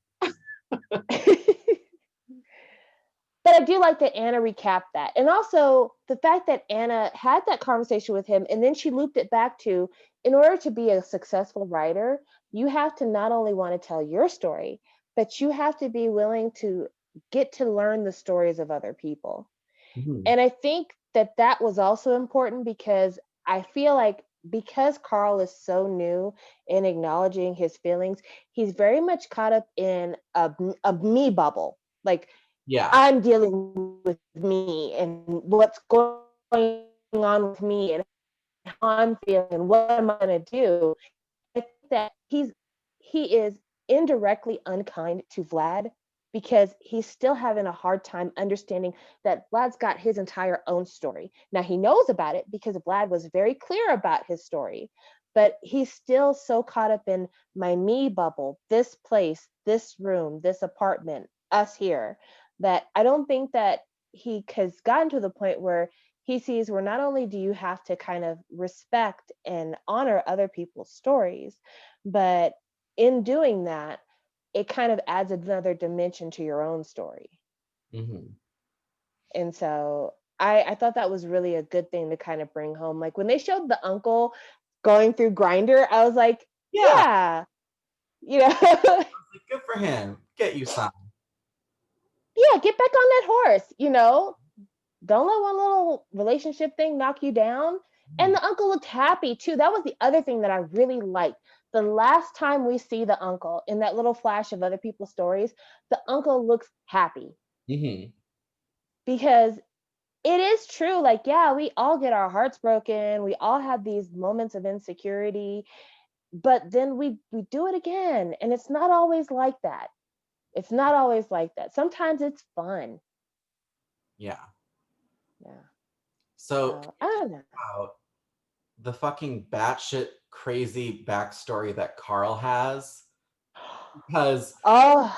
But I do like that Anna recapped that. And also the fact that Anna had that conversation with him and then she looped it back to, in order to be a successful writer, you have to not only want to tell your story, but you have to be willing to get to learn the stories of other people. Mm-hmm. And I think that that was also important because I feel like because Karl is so new in acknowledging his feelings, he's very much caught up in a me bubble. Like, Yeah. I'm dealing with me and what's going on with me and how I'm feeling and what am I going to do. I think that he is indirectly unkind to Vlad because he's still having a hard time understanding that Vlad's got his entire own story. Now he knows about it because Vlad was very clear about his story, but he's still so caught up in my me bubble, this place, this room, this apartment, us here, that I don't think that he has gotten to the point where he sees where not only do you have to kind of respect and honor other people's stories, but in doing that, it kind of adds another dimension to your own story. Mm-hmm. And so I thought that was really a good thing to kind of bring home. Like when they showed the uncle going through Grinder, I was like, Yeah. yeah, you know, Like, good for him. Get you some. yeah, get back on that horse, don't let one little relationship thing knock you down. And Mm-hmm. the uncle looked happy too. That was the other thing that I really liked. The last time we see the uncle in that little flash of other people's stories, the uncle looks happy Mm-hmm. because It is true. Like, yeah, we all get our hearts broken. We all have these moments of insecurity, but then we do it again. And it's not always like that. It's not always like that. Sometimes it's fun. Yeah. Yeah. So So I don't know. about the fucking batshit crazy backstory that Karl has. Because, Oh,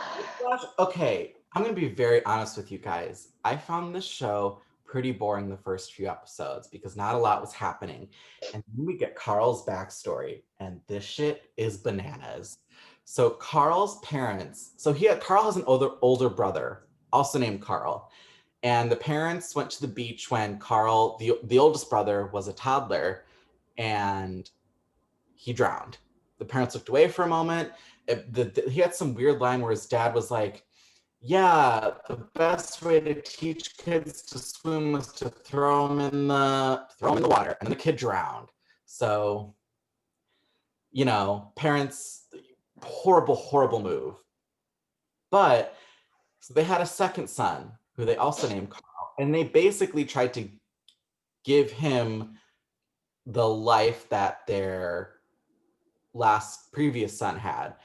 okay, I'm gonna be very honest with you guys. I found this show pretty boring the first few episodes because not a lot was happening. And then we get Karl's backstory, and this shit is bananas. So Karl's parents, Karl has an older brother, also named Karl. And the parents went to the beach when Karl, the oldest brother, was a toddler, and he drowned. The parents looked away for a moment. He had some weird line where his dad was like, "Yeah, the best way to teach kids to swim was to throw them in the water," and then the kid drowned. So, parents, horrible, horrible move. But so they had a second son who they also named Karl, and they basically tried to give him the life that their previous son had.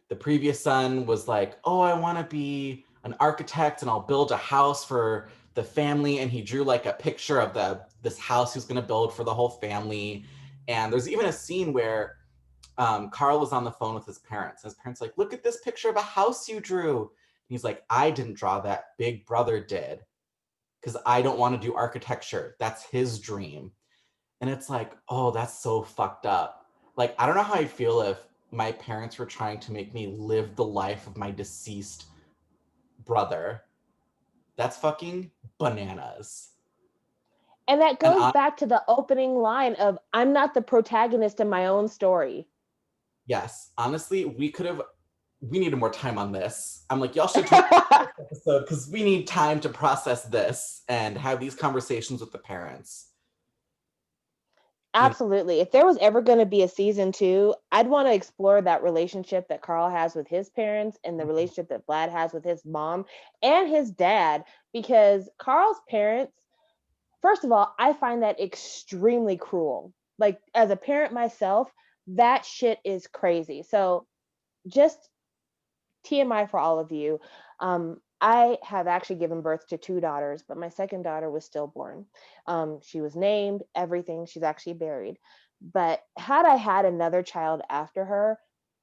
The previous son was like, "Oh, I want to be an architect and I'll build a house for the family." And he drew like a picture of this house he was going to build for the whole family. And there's even a scene where Karl was on the phone with his parents. His parents like, "Look at this picture of a house you drew." And he's like, "I didn't draw that. Big brother did. Because I don't want to do architecture. That's his dream." And it's like, oh, that's so fucked up. Like, I don't know how I'd feel if my parents were trying to make me live the life of my deceased brother. That's fucking bananas. and that And goes back to the opening line of I'm not the protagonist in my own story. yes, honestly, we needed more time on this. I'm like, y'all should talk about this episode because we need time to process this and have these conversations with the parents. Absolutely. If there was ever going to be a season 2, I'd want to explore that relationship that Karl has with his parents and the relationship that Vlad has with his mom and his dad, because Karl's parents, first of all, I find that extremely cruel. Like, as a parent myself, that shit is crazy. So, just TMI for all of you. I have actually given birth to 2 daughters, but my second daughter was stillborn. She was named, everything. She's actually buried. But had I had another child after her,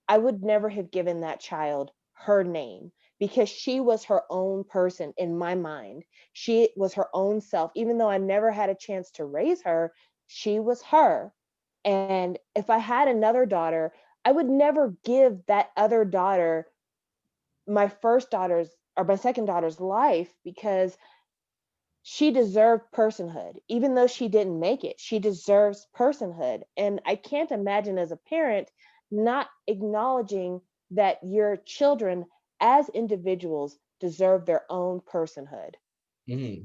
I would never have given that child her name because she was her own person in my mind. She was her own self. Even though I never had a chance to raise her, she was her. And if I had another daughter, I would never give that other daughter my first daughter's or my second daughter's life because she deserved personhood. Even though she didn't make it, she deserves personhood. And I can't imagine as a parent not acknowledging that your children as individuals deserve their own personhood. Mm-hmm.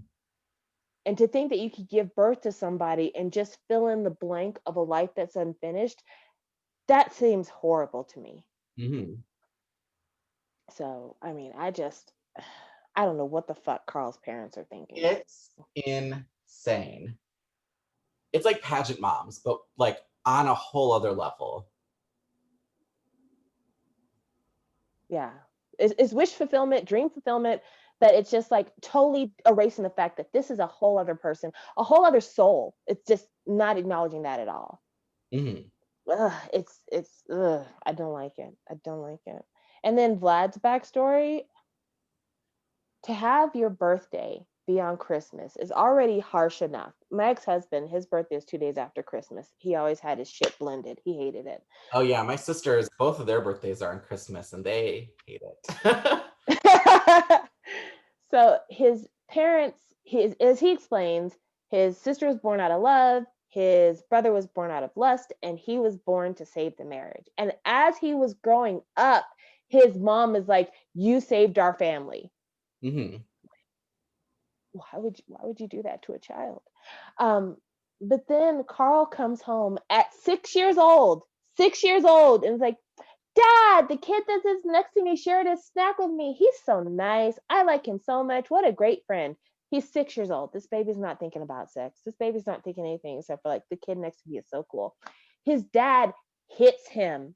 And to think that you could give birth to somebody and just fill in the blank of a life that's unfinished, that seems horrible to me. Mm-hmm. So, I mean, I don't know what the fuck Karl's parents are thinking. It's insane. It's like pageant moms, but like on a whole other level. Yeah. It's wish fulfillment, dream fulfillment, but it's just like totally erasing the fact that this is a whole other person, a whole other soul. It's just not acknowledging that at all. Mm-hmm. Ugh, I don't like it. I don't like it. And then Vlad's backstory, to have your birthday be on Christmas is already harsh enough. My ex-husband, his birthday is 2 days after Christmas. He always had his shit blended. He hated it. Oh yeah, my sisters, both of their birthdays are on Christmas and they hate it. So his parents, as he explains, his sister was born out of love, his brother was born out of lust, and he was born to save the marriage. And as he was growing up, his mom is like, "You saved our family." Mm-hmm. Why would you do that to a child? But then Karl comes home at 6 years old, 6 years old, and is like, "Dad, the kid that sits next to me shared his snack with me. He's so nice. I like him so much. What a great friend." He's 6 years old. This baby's not thinking about sex. This baby's not thinking anything except for like the kid next to me is so cool. His dad hits him.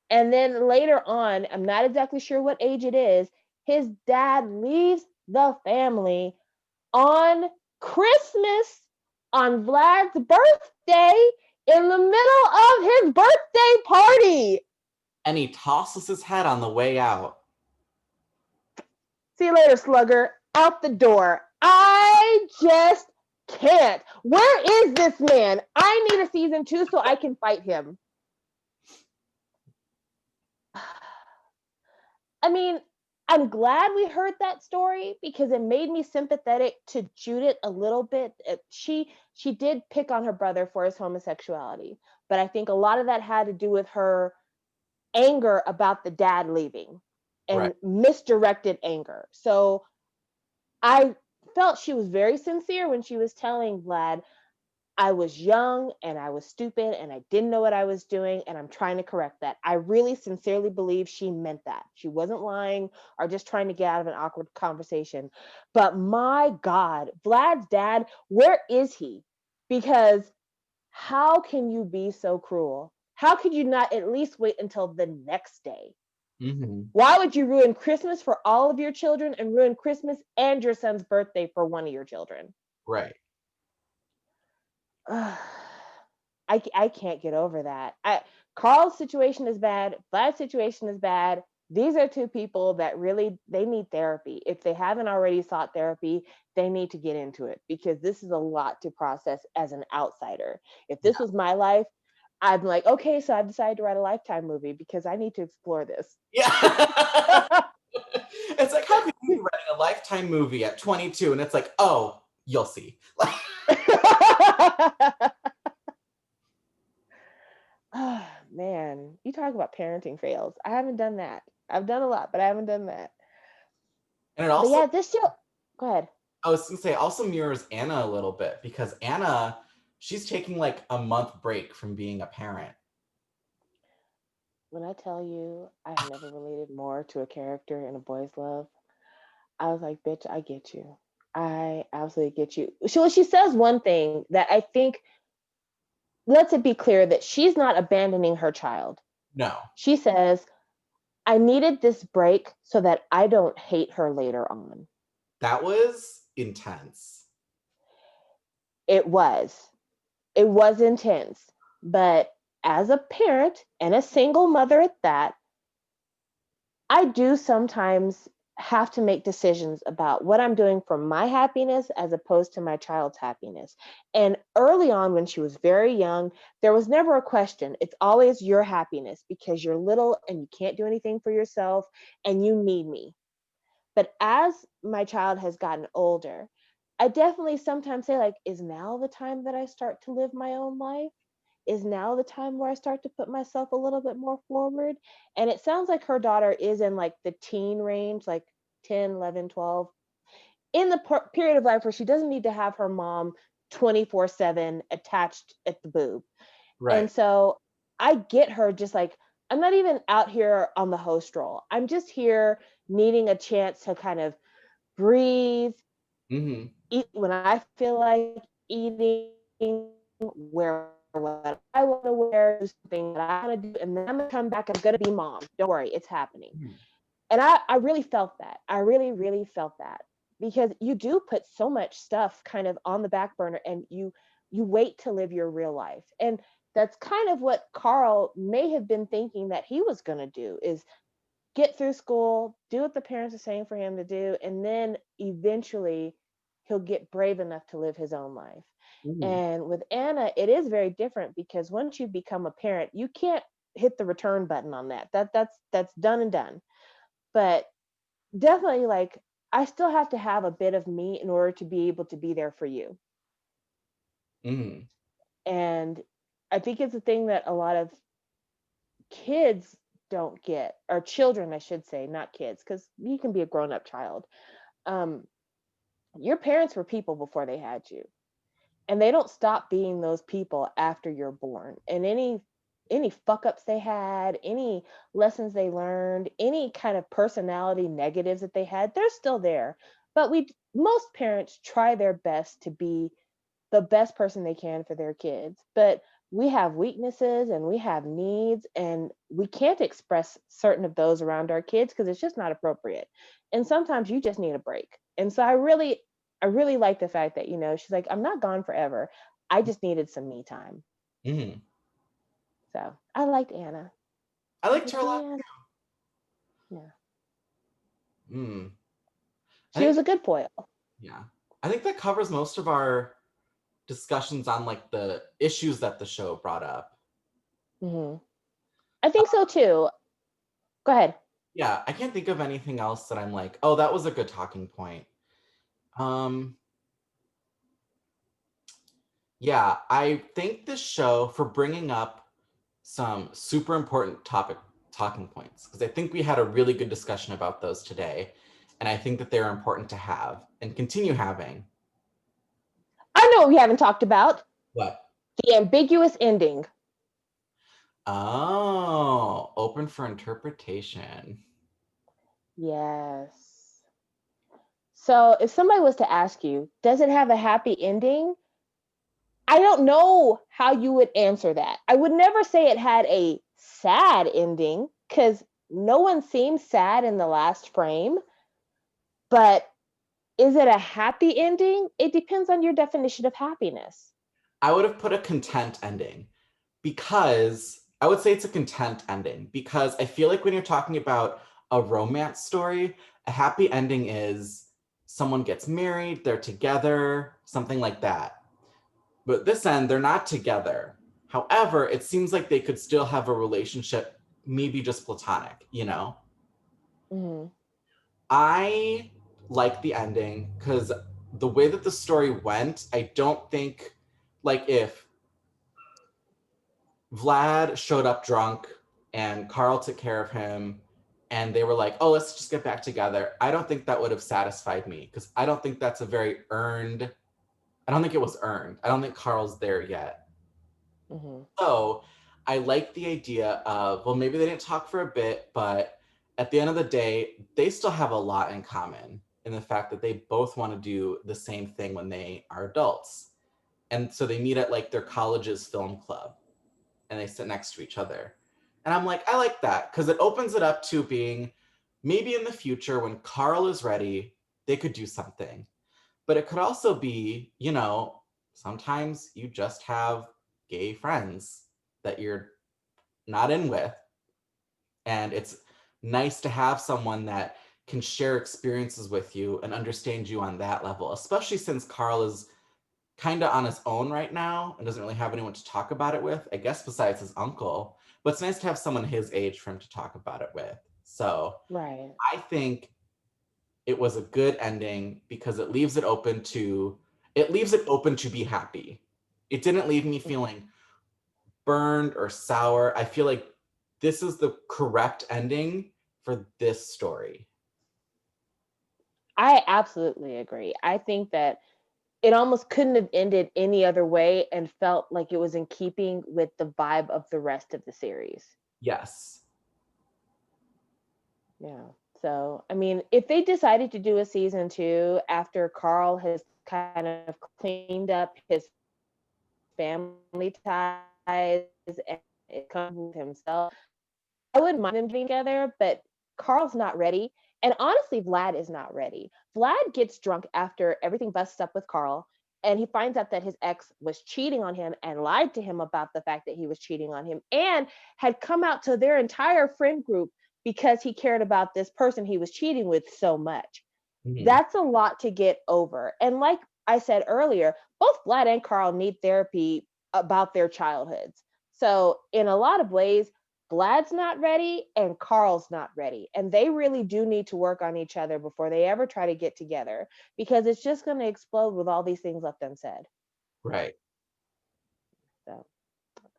And then later on, I'm not exactly sure what age it is, his dad leaves the family on Christmas, on Vlad's birthday, in the middle of his birthday party. And he tosses his head on the way out. See you later, slugger. Out the door. I just can't. Where is this man? I need a season 2 so I can fight him. I mean, I'm glad we heard that story because it made me sympathetic to Judith a little bit. She did pick on her brother for his homosexuality, but I think a lot of that had to do with her anger about the dad leaving and misdirected anger. So I felt she was very sincere when she was telling Vlad, I was young and I was stupid and I didn't know what I was doing and I'm trying to correct that. I really sincerely believe she meant that. She wasn't lying or just trying to get out of an awkward conversation. But my God, Vlad's dad, where is he? Because how can you be so cruel? How could you not at least wait until the next day? Mm-hmm. Why would you ruin Christmas for all of your children and ruin Christmas and your son's birthday for one of your children? Right. I can't get over that. Karl's situation is bad. Vlad's situation is bad. These are two people that really, they need therapy. If they haven't already sought therapy, they need to get into it because this is a lot to process as an outsider. If this was my life, I'm like, okay, so I've decided to write a Lifetime movie because I need to explore this. Yeah. It's like, how could you be writing a Lifetime movie at 22? And it's like, oh, you'll see. Oh, man, you talk about parenting fails. I haven't done that. I've done a lot, but I haven't done that. And it also, but yeah, this show, go ahead. I was going to say, also mirrors Anna a little bit because Anna, she's taking like a month break from being a parent. When I tell you I've never related more to a character in A Boys Love, I was like, bitch, I get you. I absolutely get you. She says one thing that I think, let's it be clear that she's not abandoning her child. No. She says, I needed this break so that I don't hate her later on. That was intense. It was. It was intense. But as a parent and a single mother at that, I do sometimes have to make decisions about what I'm doing for my happiness as opposed to my child's happiness. And early on, when she was very young, there was never a question. It's always your happiness because you're little and you can't do anything for yourself and you need me. But as my child has gotten older, I definitely sometimes say, like, is now the time that I start to live my own life? Is now the time where I start to put myself a little bit more forward? And it sounds like her daughter is in like the teen range, like 10, 11, 12, in the period of life where she doesn't need to have her mom 24/7 attached at the boob. Right. And so I get her just like, I'm not even out here on the host role. I'm just here needing a chance to kind of breathe, eat when I feel like eating, wear what I want to wear, do something that I want to do, and then I'm gonna come back. I'm gonna be mom. Don't worry, it's happening. And I really felt that. I really, really felt that because you do put so much stuff kind of on the back burner, and you wait to live your real life. And that's kind of what Karl may have been thinking that he was gonna do is get through school, do what the parents are saying for him to do, and then eventually he'll get brave enough to live his own life. And with Anna, it is very different because once you become a parent, you can't hit the return button on that. That's done and done. But definitely, like, I still have to have a bit of me in order to be able to be there for you. And I think it's a thing that a lot of kids don't get, or children, I should say, not kids, because you can be a grown-up child. Your parents were people before they had you, and they don't stop being those people after you're born. And any fuck ups they had, any lessons they learned, any kind of personality negatives that they had, they're still there. but most parents try their best to be the best person they can for their kids. But we have weaknesses and we have needs, and we can't express certain of those around our kids because it's just not appropriate. And sometimes you just need a break. And so I really like the fact that, she's like, I'm not gone forever. I just needed some me time. Mm-hmm. So I liked Anna. I liked Like, her a lot. yeah. Yeah. Mm. I She think, was a good foil. yeah. I think that covers most of our discussions on like the issues that the show brought up. Hmm. I think so too. Go ahead. Yeah, I can't think of anything else that I'm like, oh, that was a good talking point. Um, yeah, I thank this show for bringing up some super important talking points because I think we had a really good discussion about those today, and I think that they're important to have and continue having. I know what we haven't talked about. What? The ambiguous ending. Oh, open for interpretation. Yes. So if somebody was to ask you, does it have a happy ending? I don't know how you would answer that. I would never say it had a sad ending because no one seems sad in the last frame. But is it a happy ending? It depends on your definition of happiness. I would have put a content ending because I would say it's a content ending because I feel like when you're talking about a romance story, a happy ending is someone gets married, they're together, something like that. But this end, they're not together. However, it seems like they could still have a relationship, maybe just platonic, you know? Mm-hmm. I like the ending because the way that the story went, I don't think, like, if Vlad showed up drunk and Karl took care of him and they were like, oh, let's just get back together. I don't think that would have satisfied me because I don't think that's a very earned, I don't think it was earned. I don't think Karl's there yet. Mm-hmm. So I like the idea of, well, maybe they didn't talk for a bit, but at the end of the day, they still have a lot in common in the fact that they both want to do the same thing when they are adults. And so they meet at like their college's film club and they sit next to each other. And I'm like, I like that because it opens it up to being maybe in the future when Karl is ready, they could do something. But it could also be, sometimes you just have gay friends that you're not in with. And it's nice to have someone that can share experiences with you and understand you on that level, especially since Karl is kind of on his own right now and doesn't really have anyone to talk about it with, I guess, besides his uncle. But it's nice to have someone his age for him to talk about it with. So Right. I think it was a good ending because it leaves it open to be happy. It didn't leave me feeling burned or sour. I feel like this is the correct ending for this story. I absolutely agree. I think that it almost couldn't have ended any other way and felt like it was in keeping with the vibe of the rest of the series. Yes. Yeah. So, I mean, if they decided to do a season two after Karl has kind of cleaned up his family ties and it comes with himself, I wouldn't mind them getting together, but Karl's not ready. And honestly, Vlad is not ready. Vlad gets drunk after everything busts up with Karl, and he finds out that his ex was cheating on him and lied to him about the fact that he was cheating on him and had come out to their entire friend group because he cared about this person he was cheating with so much. Mhm. That's a lot to get over. And like I said earlier, both Vlad and Karl need therapy about their childhoods. So, in a lot of ways, Vlad's not ready and Karl's not ready. And they really do need to work on each other before they ever try to get together because it's just going to explode with all these things left unsaid. Right. So,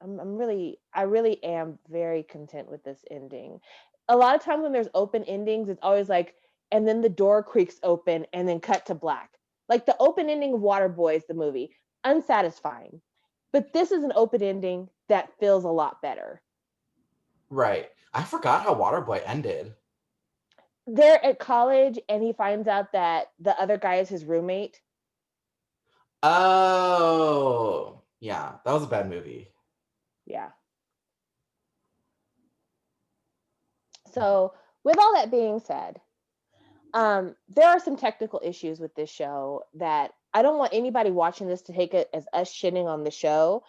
I really am very content with this ending. A lot of times when there's open endings, it's always like, and then the door creaks open and then cut to black. Like the open ending of Waterboys, the movie, unsatisfying. But this is an open ending that feels a lot better. Right. I forgot how Waterboy ended. they're at college and he finds out that the other guy is his roommate. Oh, yeah, that was a bad movie. Yeah. So, with all that being said, there are some technical issues with this show that I don't want anybody watching this to take it as us shitting on the show.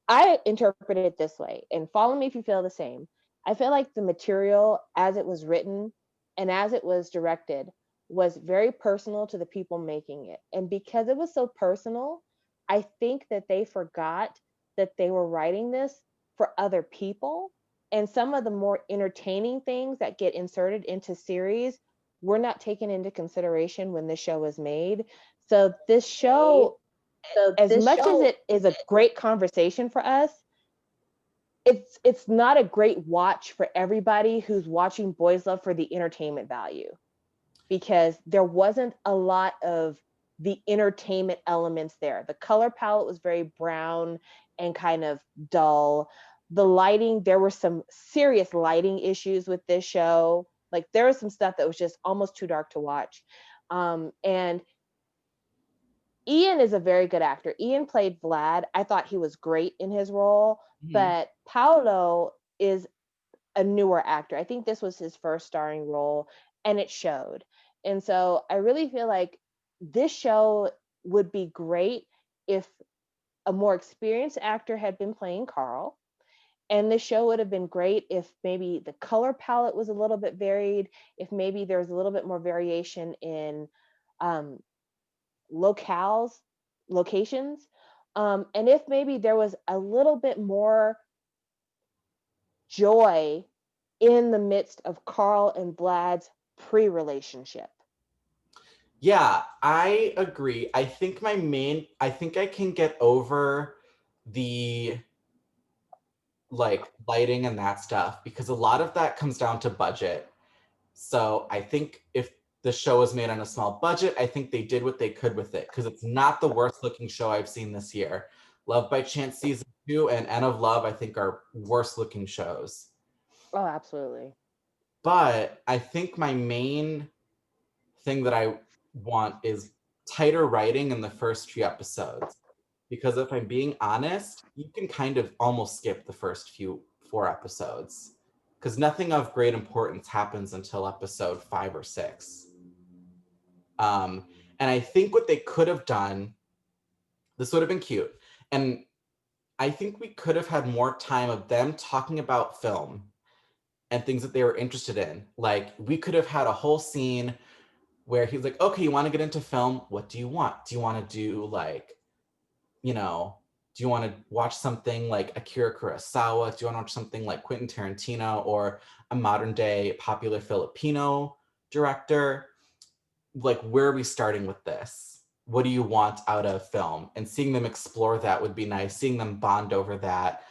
I interpret it this way, and follow me if you feel the same. I feel like the material as it was written and as it was directed was very personal to the people making it. And because it was so personal, I think that they forgot that they were writing this for other people. And some of the more entertaining things that get inserted into series were not taken into consideration when this show was made. So this show, So as this much as show, it is a great conversation for us, it's not a great watch for everybody who's watching Boys Love for the entertainment value, because there wasn't a lot of the entertainment elements there. The color palette was very brown and kind of dull. The lighting, there were some serious lighting issues with this show. Like there was some stuff that was just almost too dark to watch. And Ian is a very good actor. Ian played Vlad. I thought he was great in his role, but Paolo is a newer actor. I think this was his first starring role, and it showed. And so I really feel like this show would be great if a more experienced actor had been playing Karl. And this show would have been great if maybe the color palette was a little bit varied, if maybe there was a little bit more variation in um, locales, locations, and if maybe there was a little bit more joy in the midst of Karl and Vlad's pre-relationship. Yeah, I agree. I think I think I can get over the like lighting and that stuff because a lot of that comes down to budget. So I think if the show was made on a small budget, I think they did what they could with it because it's not the worst looking show I've seen this year. Love by Chance season 2 and End of Love, I think, are worst looking shows. Oh, absolutely. But I think my main thing that I want is tighter writing in the first few episodes. Because if I'm being honest, you can kind of almost skip the first few 4 episodes. Because nothing of great importance happens until episode 5 or 6. Um, and I think what they could have done, this would have been cute. And I think we could have had more time of them talking about film and things that they were interested in. Like, we could have had a whole scene where he's like, okay, you want to get into film? What do you want? Do you want to do like, you know, do you want to watch something like Akira Kurosawa? Do you want to watch something like Quentin Tarantino or a modern day popular Filipino director? Like, where are we starting with this? What do you want out of film? And seeing them explore that would be nice. Seeing them bond over that.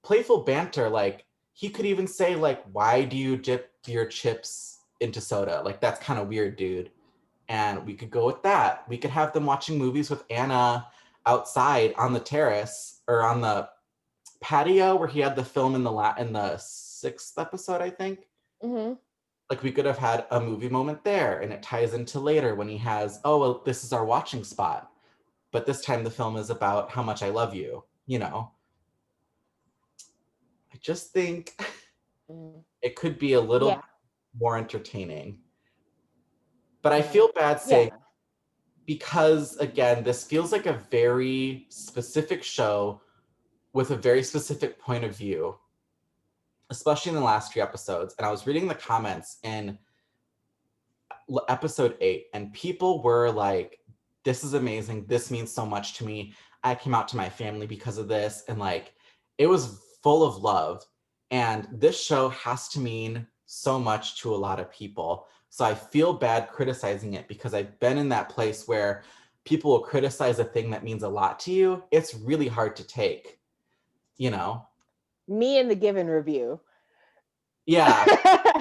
Playful banter, like he could even say like, why do you dip your chips into soda? Like, that's kind of weird, dude. And we could go with that. We could have them watching movies with Anna outside on the terrace or on the patio where he had the film in the 6th episode, I think. Mm-hmm. Like we could have had a movie moment there, and it ties into later when he has, oh well, this is our watching spot, but this time the film is about how much I love you. I just think Mm. it could be a little Yeah. more entertaining, but I Mm. feel bad saying, Yeah. because again, this feels like a very specific show with a very specific point of view, especially in the last few episodes. And I was reading the comments in episode 8, and people were like, this is amazing. This means so much to me. I came out to my family because of this. And like, it was full of love. And this show has to mean so much to a lot of people. So I feel bad criticizing it because I've been in that place where people will criticize a thing that means a lot to you. It's really hard to take, you know? Me and the Given review. Yeah.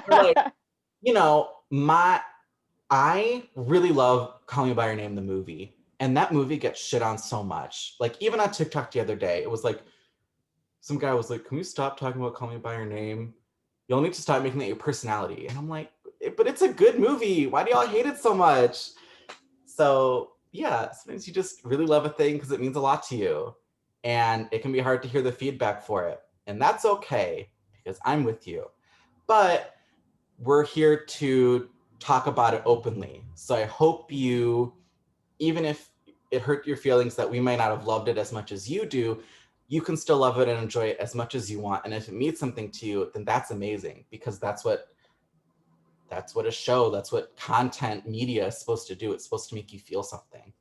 Like, I really love Call Me by Your Name, the movie. And that movie gets shit on so much. Like, even on TikTok the other day, it was like, some guy was like, can we stop talking about Call Me by Your Name? You'll need to stop making that your personality. And I'm like, but it's a good movie. Why do y'all hate it so much? So yeah, sometimes you just really love a thing because it means a lot to you. And it can be hard to hear the feedback for it. And that's okay, because I'm with you. But we're here to talk about it openly. So I hope you, even if it hurt your feelings that we might not have loved it as much as you do, you can still love it and enjoy it as much as you want. And if it means something to you, then that's amazing, because that's what a show, that's what content media is supposed to do. It's supposed to make you feel something.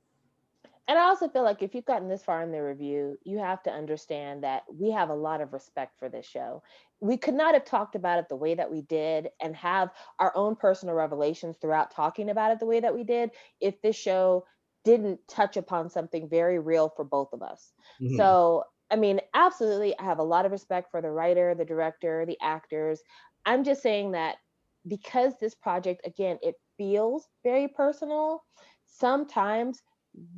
And I also feel like if you've gotten this far in the review, you have to understand that we have a lot of respect for this show. We could not have talked about it the way that we did and have our own personal revelations throughout talking about it the way that we did if this show didn't touch upon something very real for both of us. Mm-hmm. So, I mean, absolutely, I have a lot of respect for the writer, the director, the actors. I'm just saying that because this project, again, it feels very personal, sometimes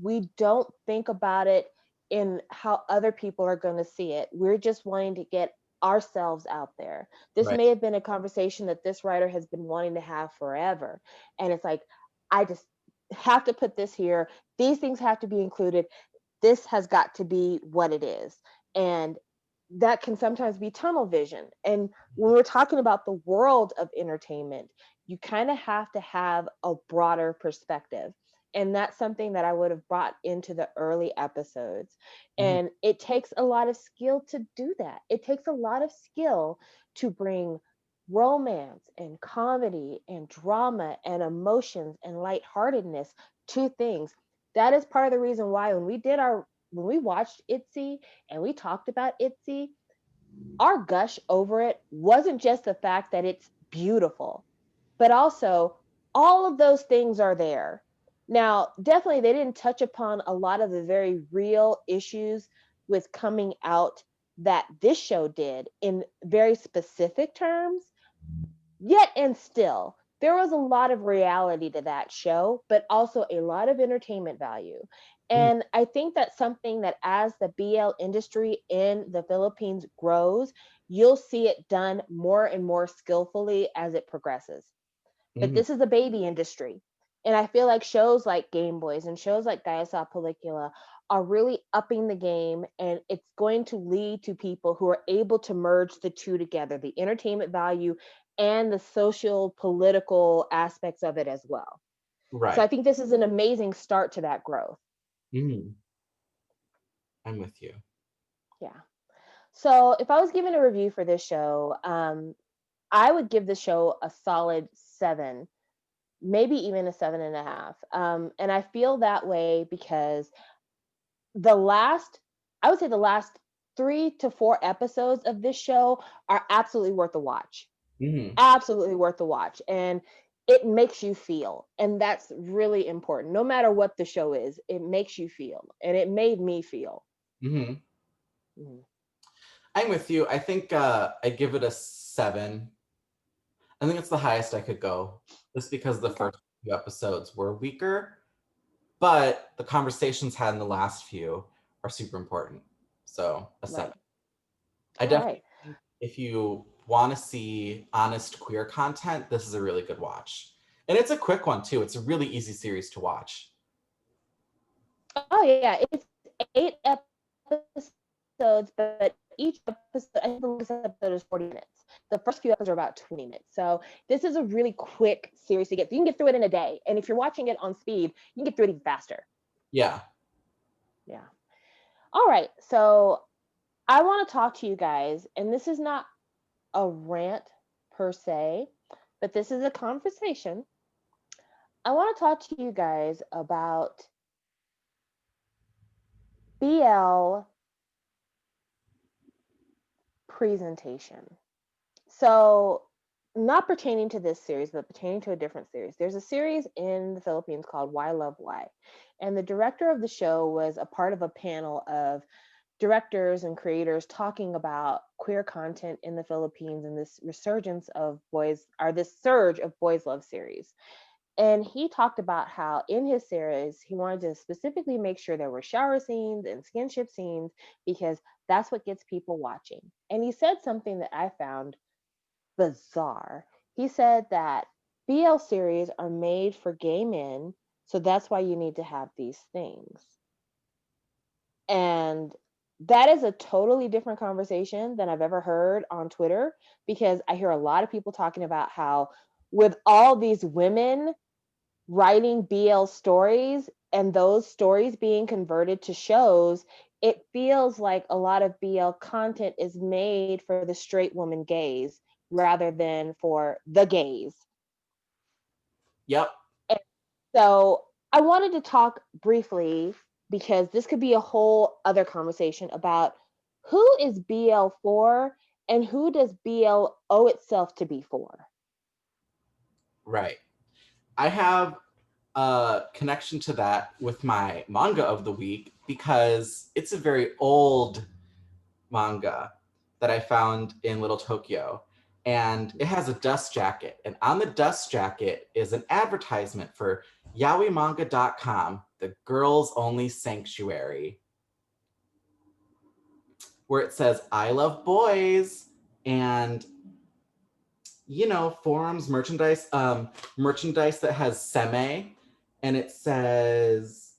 we don't think about it in how other people are going to see it. We're just wanting to get ourselves out there. This Right. may have been a conversation that this writer has been wanting to have forever. And it's like, I just have to put this here. These things have to be included. This has got to be what it is. And that can sometimes be tunnel vision. And when we're talking about the world of entertainment, you kind of have to have a broader perspective. And that's something that I would have brought into the early episodes. Mm-hmm. And it takes a lot of skill to do that. It takes a lot of skill to bring romance and comedy and drama and emotions and lightheartedness to things. That is part of the reason why when we watched Itzy and we talked about Itzy, our gush over it wasn't just the fact that it's beautiful, but also all of those things are there. Now, definitely, they didn't touch upon a lot of the very real issues with coming out that this show did in very specific terms. Yet and still, there was a lot of reality to that show, but also a lot of entertainment value. And I think that's something that as the BL industry in the Philippines grows, you'll see it done more and more skillfully as it progresses. But Mm-hmm. this is a baby industry. And I feel like shows like Game Boys and shows like Gaya Sa Pelikula are really upping the game, and it's going to lead to people who are able to merge the two together, the entertainment value and the social political aspects of it as well. So I Right. think this is an amazing start to that growth. Mm-hmm. I'm with you. Yeah. So if I was given a review for this show, I would give the show a solid 7, maybe even a 7.5. And I feel that way because the last, I would say the last 3 to 4 episodes of this show are absolutely worth the watch. Mm-hmm. Absolutely worth the watch. And it makes you feel. And that's really important. No matter what the show is, it makes you feel. And it made me feel. Mm-hmm. Mhm. I'm with you. I think I give it a 7. I think it's the highest I could go, just because the Okay. first few episodes were weaker, but the conversations had in the last few are super important. So a 7. Right. I All right. definitely think if you want to see honest queer content, this is a really good watch. And it's a quick one too. It's a really easy series to watch. Oh yeah, it's 8 episodes, but each episode, I think the longest episode is 40 minutes. The first few episodes are about 20 minutes. So this is a really quick series to get through. You can get through it in a day. And if you're watching it on speed, you can get through it even faster. Yeah. Yeah. All right. So I want to talk to you guys, and this is not a rant per se, but this is a conversation. I want to talk to you guys about BL presentation. So, not pertaining to this series, but pertaining to a different series. There's a series in the Philippines called Why Love Why. And the director of the show was a part of a panel of directors and creators talking about queer content in the Philippines and this resurgence of boys, or this surge of boys love series. And he talked about how in his series he wanted to specifically make sure there were shower scenes and skinship scenes because that's what gets people watching. And he said something that I found bizarre. He said that BL series are made for gay men, so that's why you need to have these things. And that is a totally different conversation than I've ever heard on Twitter, because I hear a lot of people talking about how, with all these women writing BL stories and those stories being converted to shows, it feels like a lot of BL content is made for the straight woman gaze rather than for the gays. Yep. And so I wanted to talk briefly, because this could be a whole other conversation, about who is BL for and who does BL owe itself to be for. Right. I have a connection to that with my manga of the week because it's a very old manga that I found in Little Tokyo. And it has a dust jacket. And on the dust jacket is an advertisement for yaoimanga.com, the girls only sanctuary, where it says, I love boys. And forums, merchandise that has seme, and it says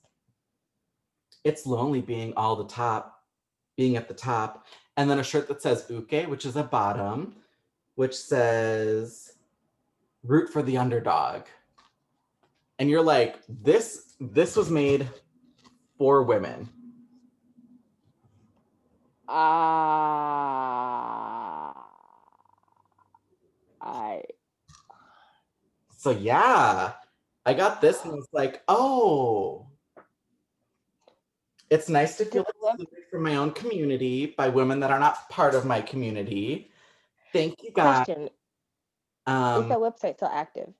it's lonely being being at the top, and then a shirt that says uke, which is a bottom, which says root for the underdog. And you're like, this was made for women. So yeah, I got this and was like, oh, it's nice to feel included from my own community by women that are not part of my community. Thank you, guys. Question: is that website still active?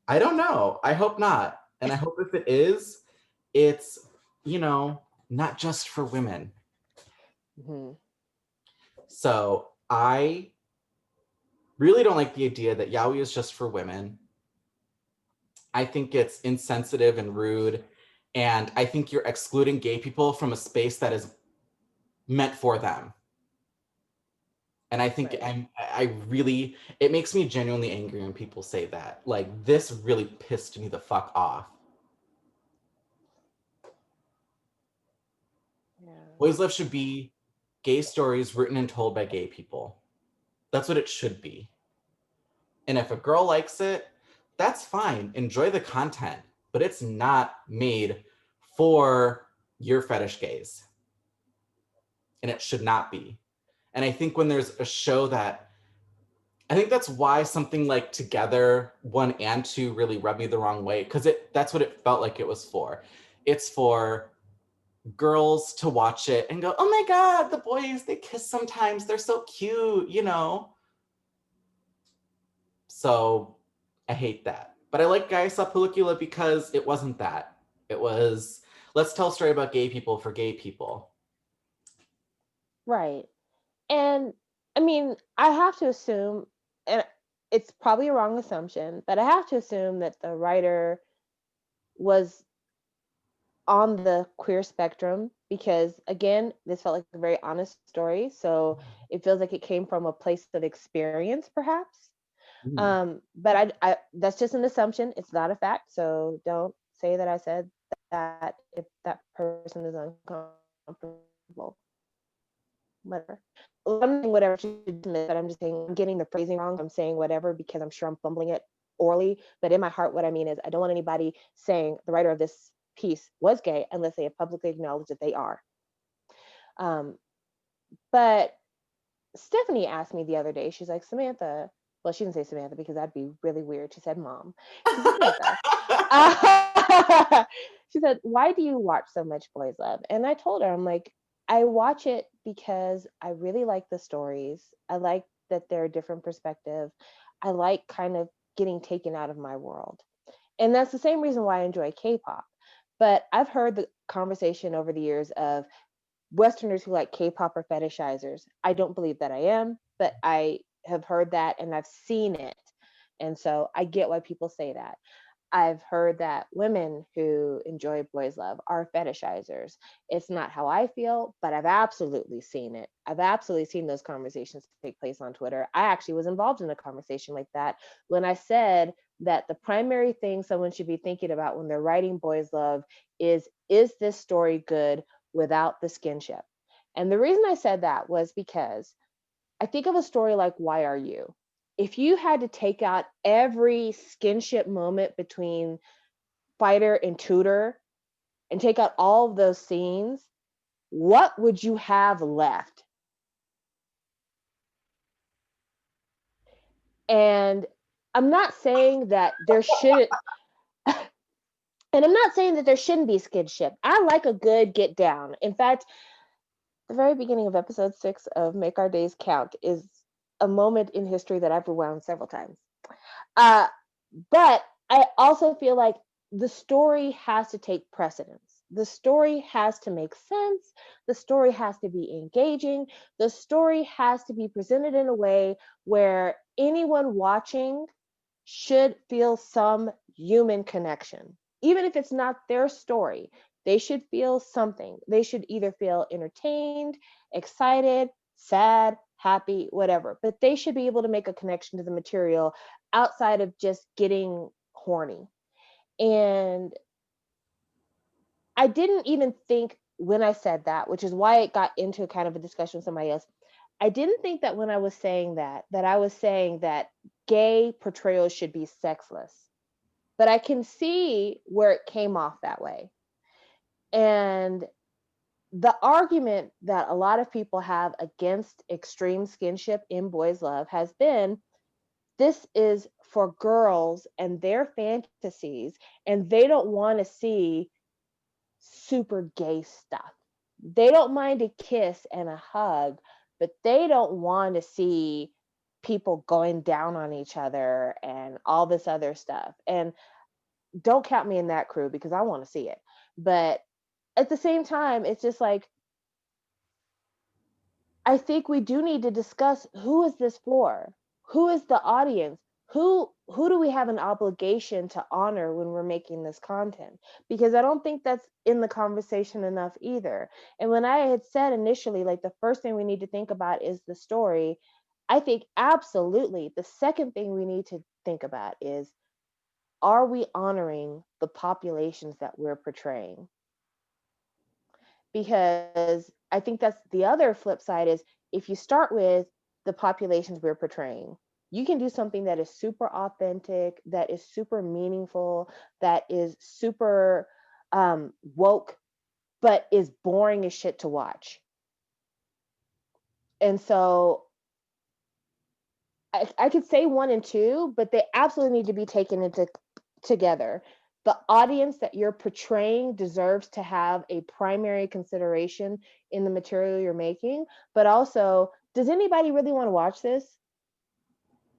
I don't know. I hope not. And I hope if it is, it's, not just for women. Mm-hmm. So I really don't like the idea that yaoi is just for women. I think it's insensitive and rude. And I think you're excluding gay people from a space that is meant for them. And I think Right. it makes me genuinely angry when people say that. Like, this really pissed me the fuck off. Yeah. Boys Love should be gay stories written and told by gay people. That's what it should be. And if a girl likes it, that's fine. Enjoy the content, but it's not made for your fetish gays. And it should not be. And I think when there's a show I think that's why something like Together 1 and 2 really rubbed me the wrong way, because that's what it felt like it was for. It's for girls to watch it and go, oh my God, the boys, they kiss sometimes. They're so cute, So I hate that. But I like Gaya Sa Pelikua because it wasn't that. It was, let's tell a story about gay people for gay people. Right. And I mean, I have to assume, and it's probably a wrong assumption, but I have to assume that the writer was on the queer spectrum, because again, this felt like a very honest story. So it feels like it came from a place of experience, perhaps. Mm. But I that's just an assumption. It's not a fact. So don't say that I said that if that person is uncomfortable. Whatever. I'm saying whatever to dismiss, but I'm just saying I'm getting the phrasing wrong. I'm saying whatever because I'm sure I'm fumbling it orally. But in my heart, what I mean is I don't want anybody saying the writer of this piece was gay unless they have publicly acknowledged that they are. Um, but Stephanie asked me the other day, she's like, Samantha, well, she didn't say Samantha because that'd be really weird. She said, Mom. She said, Samantha. She said, why do you watch so much Boys Love? And I told her, I'm like, I watch it because I really like the stories. I like that they're a different perspective. I like kind of getting taken out of my world. And that's the same reason why I enjoy K-pop. But I've heard the conversation over the years of Westerners who like K-pop are fetishizers. I don't believe that I am, but I have heard that and I've seen it. And so I get why people say that. I've heard that women who enjoy boys love are fetishizers. It's not how I feel, but I've absolutely seen it. I've absolutely seen those conversations take place on Twitter. I actually was involved in a conversation like that when I said that the primary thing someone should be thinking about when they're writing boys love is this story good without the skinship? And the reason I said that was because I think of a story like Why Are You? If you had to take out every skinship moment between Fighter and Tudor and take out all of those scenes, what would you have left? And I'm not saying that there shouldn't, and I'm not saying that there shouldn't be skinship. I like a good get down. In fact, the very beginning of episode 6 of Make Our Days Count is a moment in history that I've rewound several times. Uh, but I also feel like the story has to take precedence. The story has to make sense. The story has to be engaging. The story has to be presented in a way where anyone watching should feel some human connection. Even if it's not their story, they should feel something. They should either feel entertained, excited, sad, happy, whatever. But they should be able to make a connection to the material outside of just getting horny. And I didn't even think when I said that, which is why it got into kind of a discussion with somebody else. I didn't think that when I was saying that I was saying that gay portrayals should be sexless. But I can see where it came off that way. And the argument that a lot of people have against extreme skinship in boys love has been this is for girls and their fantasies, and they don't want to see super gay stuff. They don't mind a kiss and a hug, but they don't want to see people going down on each other and all this other stuff. And don't count me in that crew because I want to see it. But at the same time, it's just like I think we do need to discuss who is this for? Who is the audience? Who do we have an obligation to honor when we're making this content? Because I don't think that's in the conversation enough either. And when I had said initially, like the first thing we need to think about is the story, I think absolutely the second thing we need to think about is are we honoring the populations that we're portraying? Because I think that's the other flip side is if you start with the populations we're portraying, you can do something that is super authentic, that is super meaningful, that is super woke, but is boring as shit to watch. And so I could say 1 and 2, but they absolutely need to be taken into together. The audience that you're portraying deserves to have a primary consideration in the material you're making, but also, does anybody really want to watch this?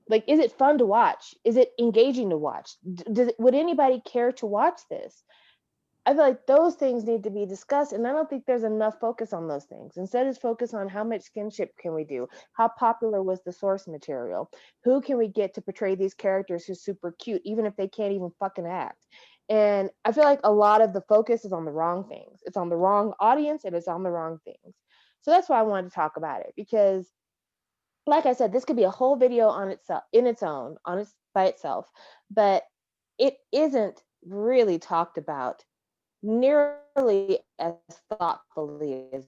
Like, is it fun to watch? Is it engaging to watch? Would anybody care to watch this? I feel like those things need to be discussed, and I don't think there's enough focus on those things. Instead, it's focus on how much skinship can we do? How popular was the source material? Who can we get to portray these characters who's super cute, even if they can't even fucking act? And I feel like a lot of the focus is on the wrong things. It's on the wrong audience and it's on the wrong things. So that's why I wanted to talk about it because, like I said, this could be a whole video on itself, in its own, on its by itself, but it isn't really talked about nearly as thoughtfully as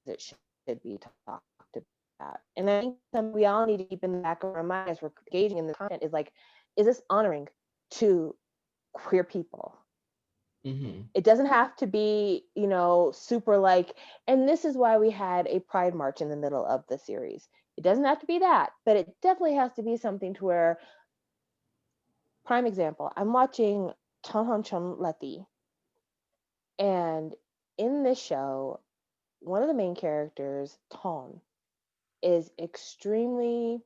it should be talked about. And I think something we all need to keep in the back of our mind as we're engaging in the content is like, is this honoring to queer people? Mm-hmm. It doesn't have to be, super like, and this is why we had a pride march in the middle of the series. It doesn't have to be that, but it definitely has to be something to where, prime example, I'm watching Chon Chon Leti, and in this show, one of the main characters, Ton, is extremely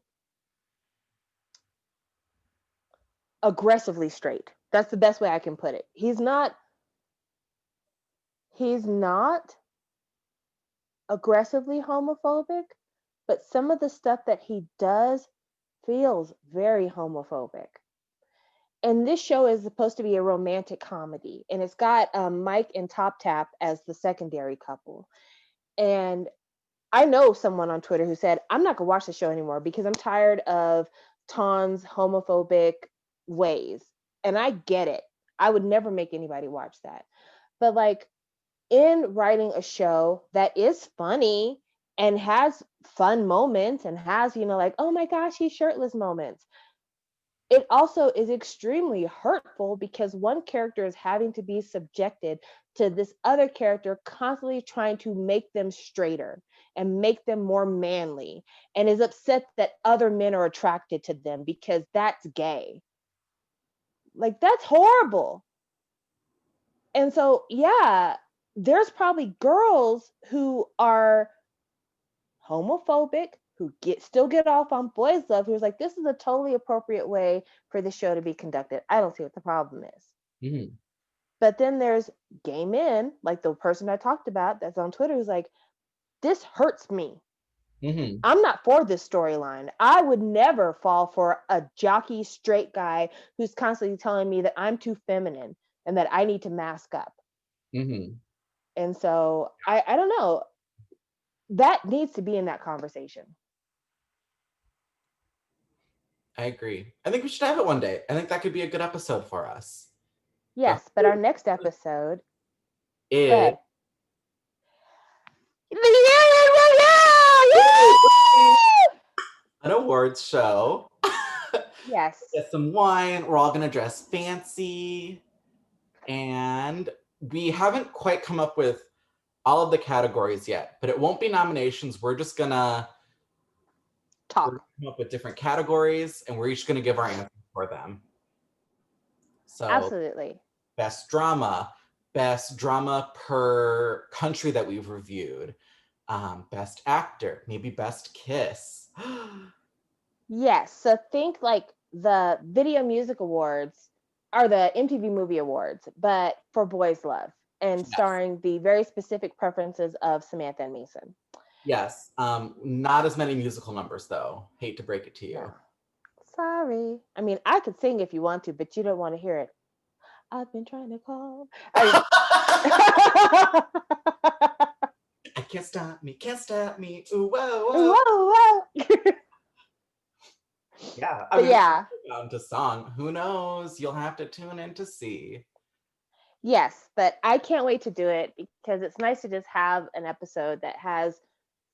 aggressively straight. That's the best way I can put it. He's not aggressively homophobic, but some of the stuff that he does feels very homophobic. And this show is supposed to be a romantic comedy, and it's got Mike and Top Tap as the secondary couple. And I know someone on Twitter who said, I'm not gonna watch the show anymore because I'm tired of Ton's homophobic ways. And I get it. I would never make anybody watch that. But like, in writing a show that is funny and has fun moments and has, like, oh my gosh, he's shirtless moments, it also is extremely hurtful because one character is having to be subjected to this other character constantly trying to make them straighter and make them more manly, and is upset that other men are attracted to them because that's gay. Like, that's horrible. And so, yeah, there's probably girls who are homophobic who still get off on Boys Love, who's like, this is a totally appropriate way for the show to be conducted. I don't see what the problem is. Mm-hmm. But then there's gay men, like the person I talked about that's on Twitter, who's like, this hurts me. Mm-hmm. I'm not for this storyline. I would never fall for a jockey straight guy who's constantly telling me that I'm too feminine and that I need to mask up. Mm-hmm. And so I don't know. That needs to be in that conversation. I agree. I think we should have it one day. I think that could be a good episode for us. Yes, but our next episode is good. an awards show. Yes. Get some wine. We're all gonna dress fancy. And we haven't quite come up with all of the categories yet, but it won't be nominations. We're just gonna come up with different categories, and we're each gonna give our answers for them. So absolutely. best drama per country that we've reviewed, best actor, maybe best kiss. Yes. So think like the Video Music Awards are the MTV Movie Awards, but for Boys Love and starring the very specific preferences of Samantha and Mason. Yes. Not as many musical numbers, though. Hate to break it to you. No. Sorry. I mean, I could sing if you want to, but you don't want to hear it. I've been trying to call. I can't stop me, can't stop me. Ooh, whoa, whoa. Whoa, whoa. Yeah. I mean, yeah. Down to song. Who knows? You'll have to tune in to see. Yes, but I can't wait to do it because it's nice to just have an episode that has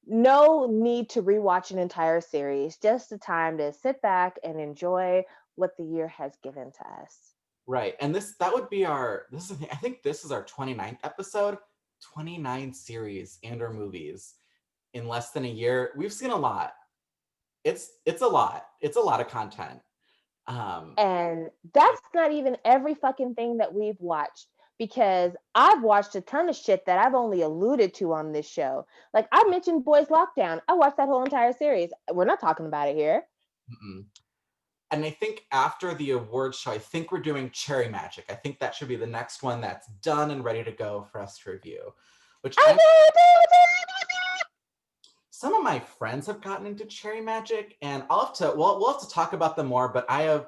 no need to rewatch an entire series, just the time to sit back and enjoy what the year has given to us. Right. And that would be I think this is our 29th episode, 29 series and or movies in less than a year. We've seen a lot. It's a lot. It's a lot of content. And that's not even every fucking thing that we've watched, because I've watched a ton of shit that I've only alluded to on this show. Like I mentioned Boys Lockdown. I watched that whole entire series. We're not talking about it here. Mm-mm. And I think after the awards show, I think we're doing Cherry Magic. I think that should be the next one that's done and ready to go for us to review. Some of my friends have gotten into Cherry Magic, and we'll have to talk about them more, but I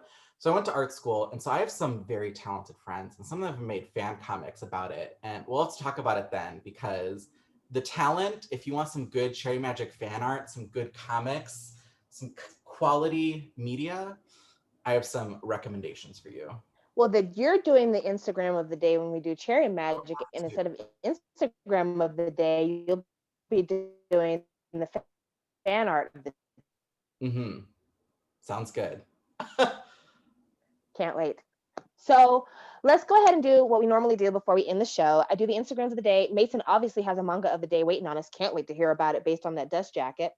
went to art school, and so I have some very talented friends, and some of them have made fan comics about it, and we'll have to talk about it then, because the talent, if you want some good Cherry Magic fan art, some good comics, some quality media, I have some recommendations for you. Well, that you're doing the Instagram of the day when we do Cherry Magic, and instead of Instagram of the day, you'll be doing the fan art of the Mm-hmm. Sounds good. Can't wait. So let's go ahead and do what we normally do before we end the show. I do the Instagrams of the day. Mason obviously has a manga of the day waiting on us. Can't wait to hear about it based on that dust jacket.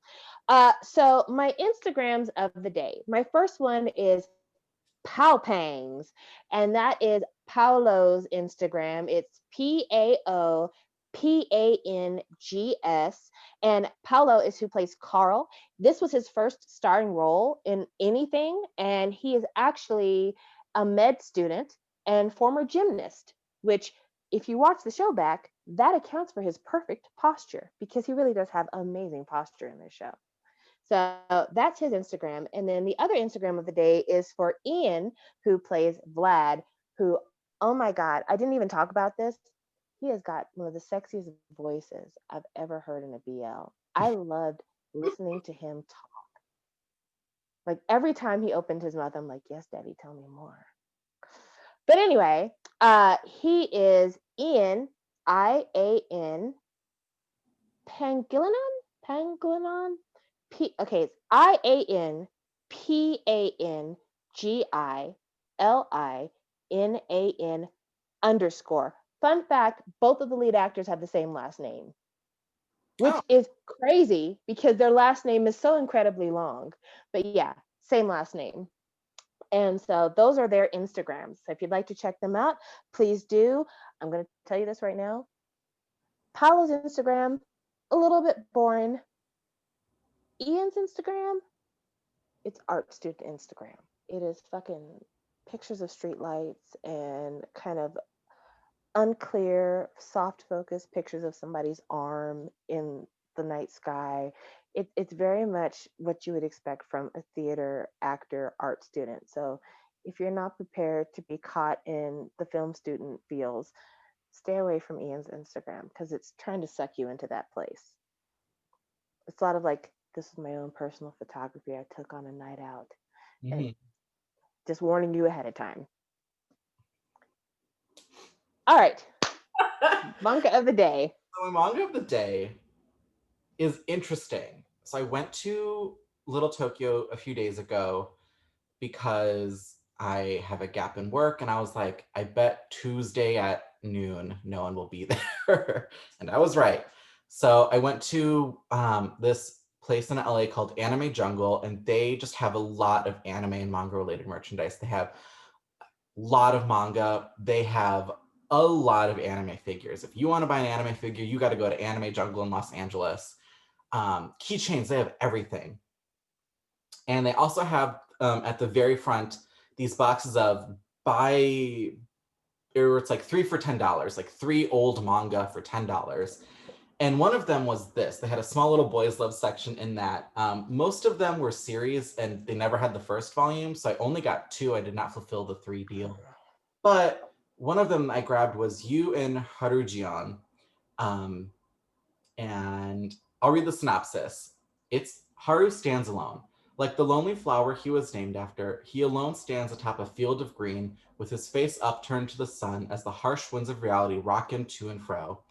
So my Instagrams of the day. My first one is Pow Pangs, and that is Paolo's Instagram. It's PAOPANGS, and Paolo is who plays Karl. This was his first starring role in anything, and he is actually a med student and former gymnast, which, if you watch the show back, that accounts for his perfect posture because he really does have amazing posture in this show. So that's his Instagram. And then the other Instagram of the day is for Ian, who plays Vlad, who, oh my God, I didn't even talk about this. He has got one of the sexiest voices I've ever heard in a BL. I loved listening to him talk. Like every time he opened his mouth, I'm like, yes, Daddy, tell me more. But anyway, he is Ian, Ian Pangilinan? Pangilinan? Okay, it's IANPANGILINAN underscore. Fun fact, both of the lead actors have the same last name, which Oh, is crazy because their last name is so incredibly long. But yeah, same last name. And so those are their Instagrams. So if you'd like to check them out, please do. I'm going to tell you this right now. Paolo's Instagram, a little bit boring. Ian's Instagram, it's art student Instagram. It is fucking pictures of streetlights and kind of unclear, soft focus pictures of somebody's arm in the night sky. It's very much what you would expect from a theater actor art student. So if you're not prepared to be caught in the film student feels, stay away from Ian's Instagram because it's trying to suck you into that place. It's a lot of like, this is my own personal photography I took on a night out. And just warning you ahead of time. All right. Manga of the day. So my manga of the day is interesting. So I went to Little Tokyo a few days ago because I have a gap in work, and I was like, I bet Tuesday at noon no one will be there. And I was right. So I went to this place in LA called Anime Jungle, and they just have a lot of anime and manga related merchandise. They have a lot of manga. They have a lot of anime figures. If you want to buy an anime figure, you got to go to Anime Jungle in Los Angeles. Keychains, they have everything. And they also have at the very front these boxes of buy, or it's like 3 for $10, like 3 old manga for $10. And one of them was this. They had a small little boys love section in that. Most of them were series and they never had the first volume. So I only got 2. I did not fulfill the 3 deal. But one of them I grabbed was You and Harujian. And I'll read the synopsis. It's Haru stands alone. Like the lonely flower he was named after, he alone stands atop a field of green, with his face upturned to the sun as the harsh winds of reality rock him to and fro.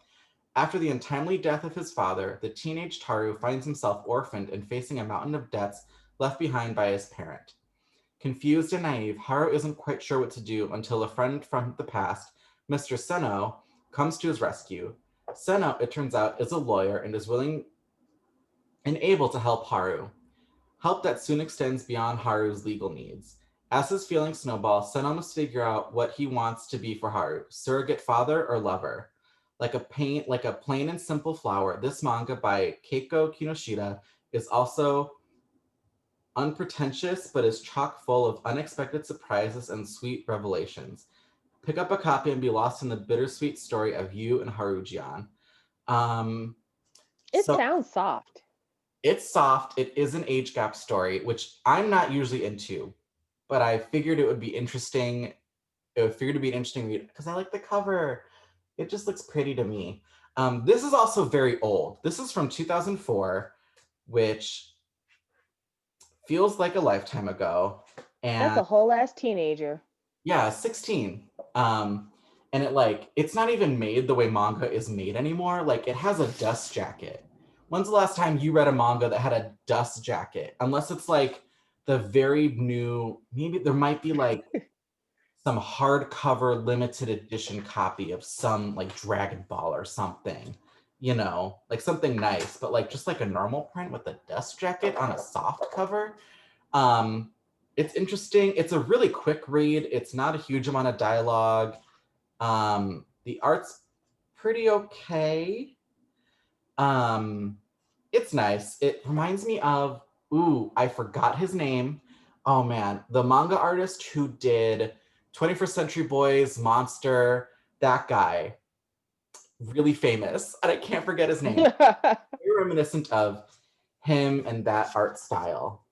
After the untimely death of his father, the teenaged Haru finds himself orphaned and facing a mountain of debts left behind by his parent. Confused and naive, Haru isn't quite sure what to do until a friend from the past, Mr. Seno, comes to his rescue. Seno, it turns out, is a lawyer and is willing and able to help Haru. Help that soon extends beyond Haru's legal needs. As his feelings snowball, Seno must figure out what he wants to be for Haru, surrogate father or lover. Like a plain and simple flower, this manga by Keiko Kinoshita is also unpretentious, but is chock full of unexpected surprises and sweet revelations. Pick up a copy and be lost in the bittersweet story of you and Harujian. Um, It so sounds soft. it's soft. It is an age gap story, which I'm not usually into, but I figured it would be interesting. It would figure to be an interesting read because I like the cover. It just looks pretty to me. This is also very old. This is from 2004, which feels like a lifetime ago. That's And a whole ass teenager. yeah, 16. And it's not even made the way manga is made anymore. Like it has a dust jacket. When's the last time you read a manga that had a dust jacket? Unless it's like the very new, maybe there might be like some hardcover limited edition copy of some like Dragon Ball or something, like something nice, but like just like a normal print with a dust jacket on a soft cover. Um, it's interesting. It's a really quick read. It's not a huge amount of dialogue. The art's pretty okay. It's nice. It reminds me of, I forgot his name. Oh man, the manga artist who did 21st Century Boys, Monster, that guy, really famous, and I can't forget his name. Very reminiscent of him and that art style.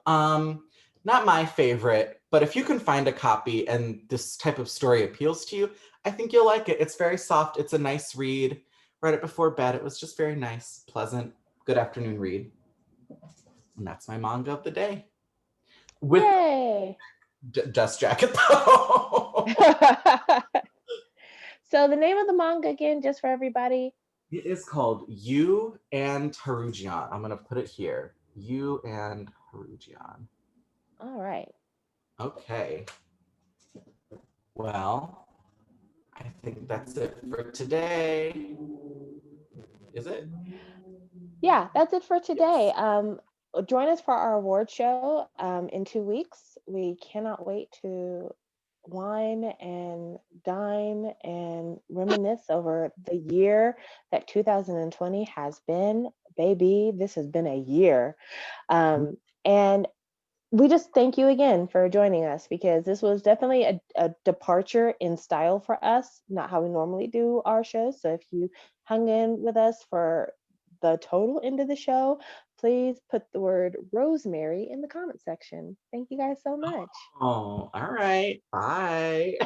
Not my favorite, but if you can find a copy and this type of story appeals to you, I think you'll like it. It's very soft. It's a nice read. Read it before bed. It was just very nice, pleasant, good afternoon read. And that's my manga of the day. With Yay! Dust Jacket though. So the name of the manga again, just for everybody? It is called You and Harujian. I'm gonna put it here. You and Harujian. All right. Okay. Well, I think that's it for today. Is it? Yeah, that's it for today. Join us for our award show in 2 weeks. We cannot wait to wine and dine and reminisce over the year that 2020 has been. Baby, this has been a year. And we just thank you again for joining us, because this was definitely a departure in style for us, not how we normally do our shows. So if you hung in with us for the total end of the show, please put the word rosemary in the comment section. Thank you guys so much. Oh, all right. Bye.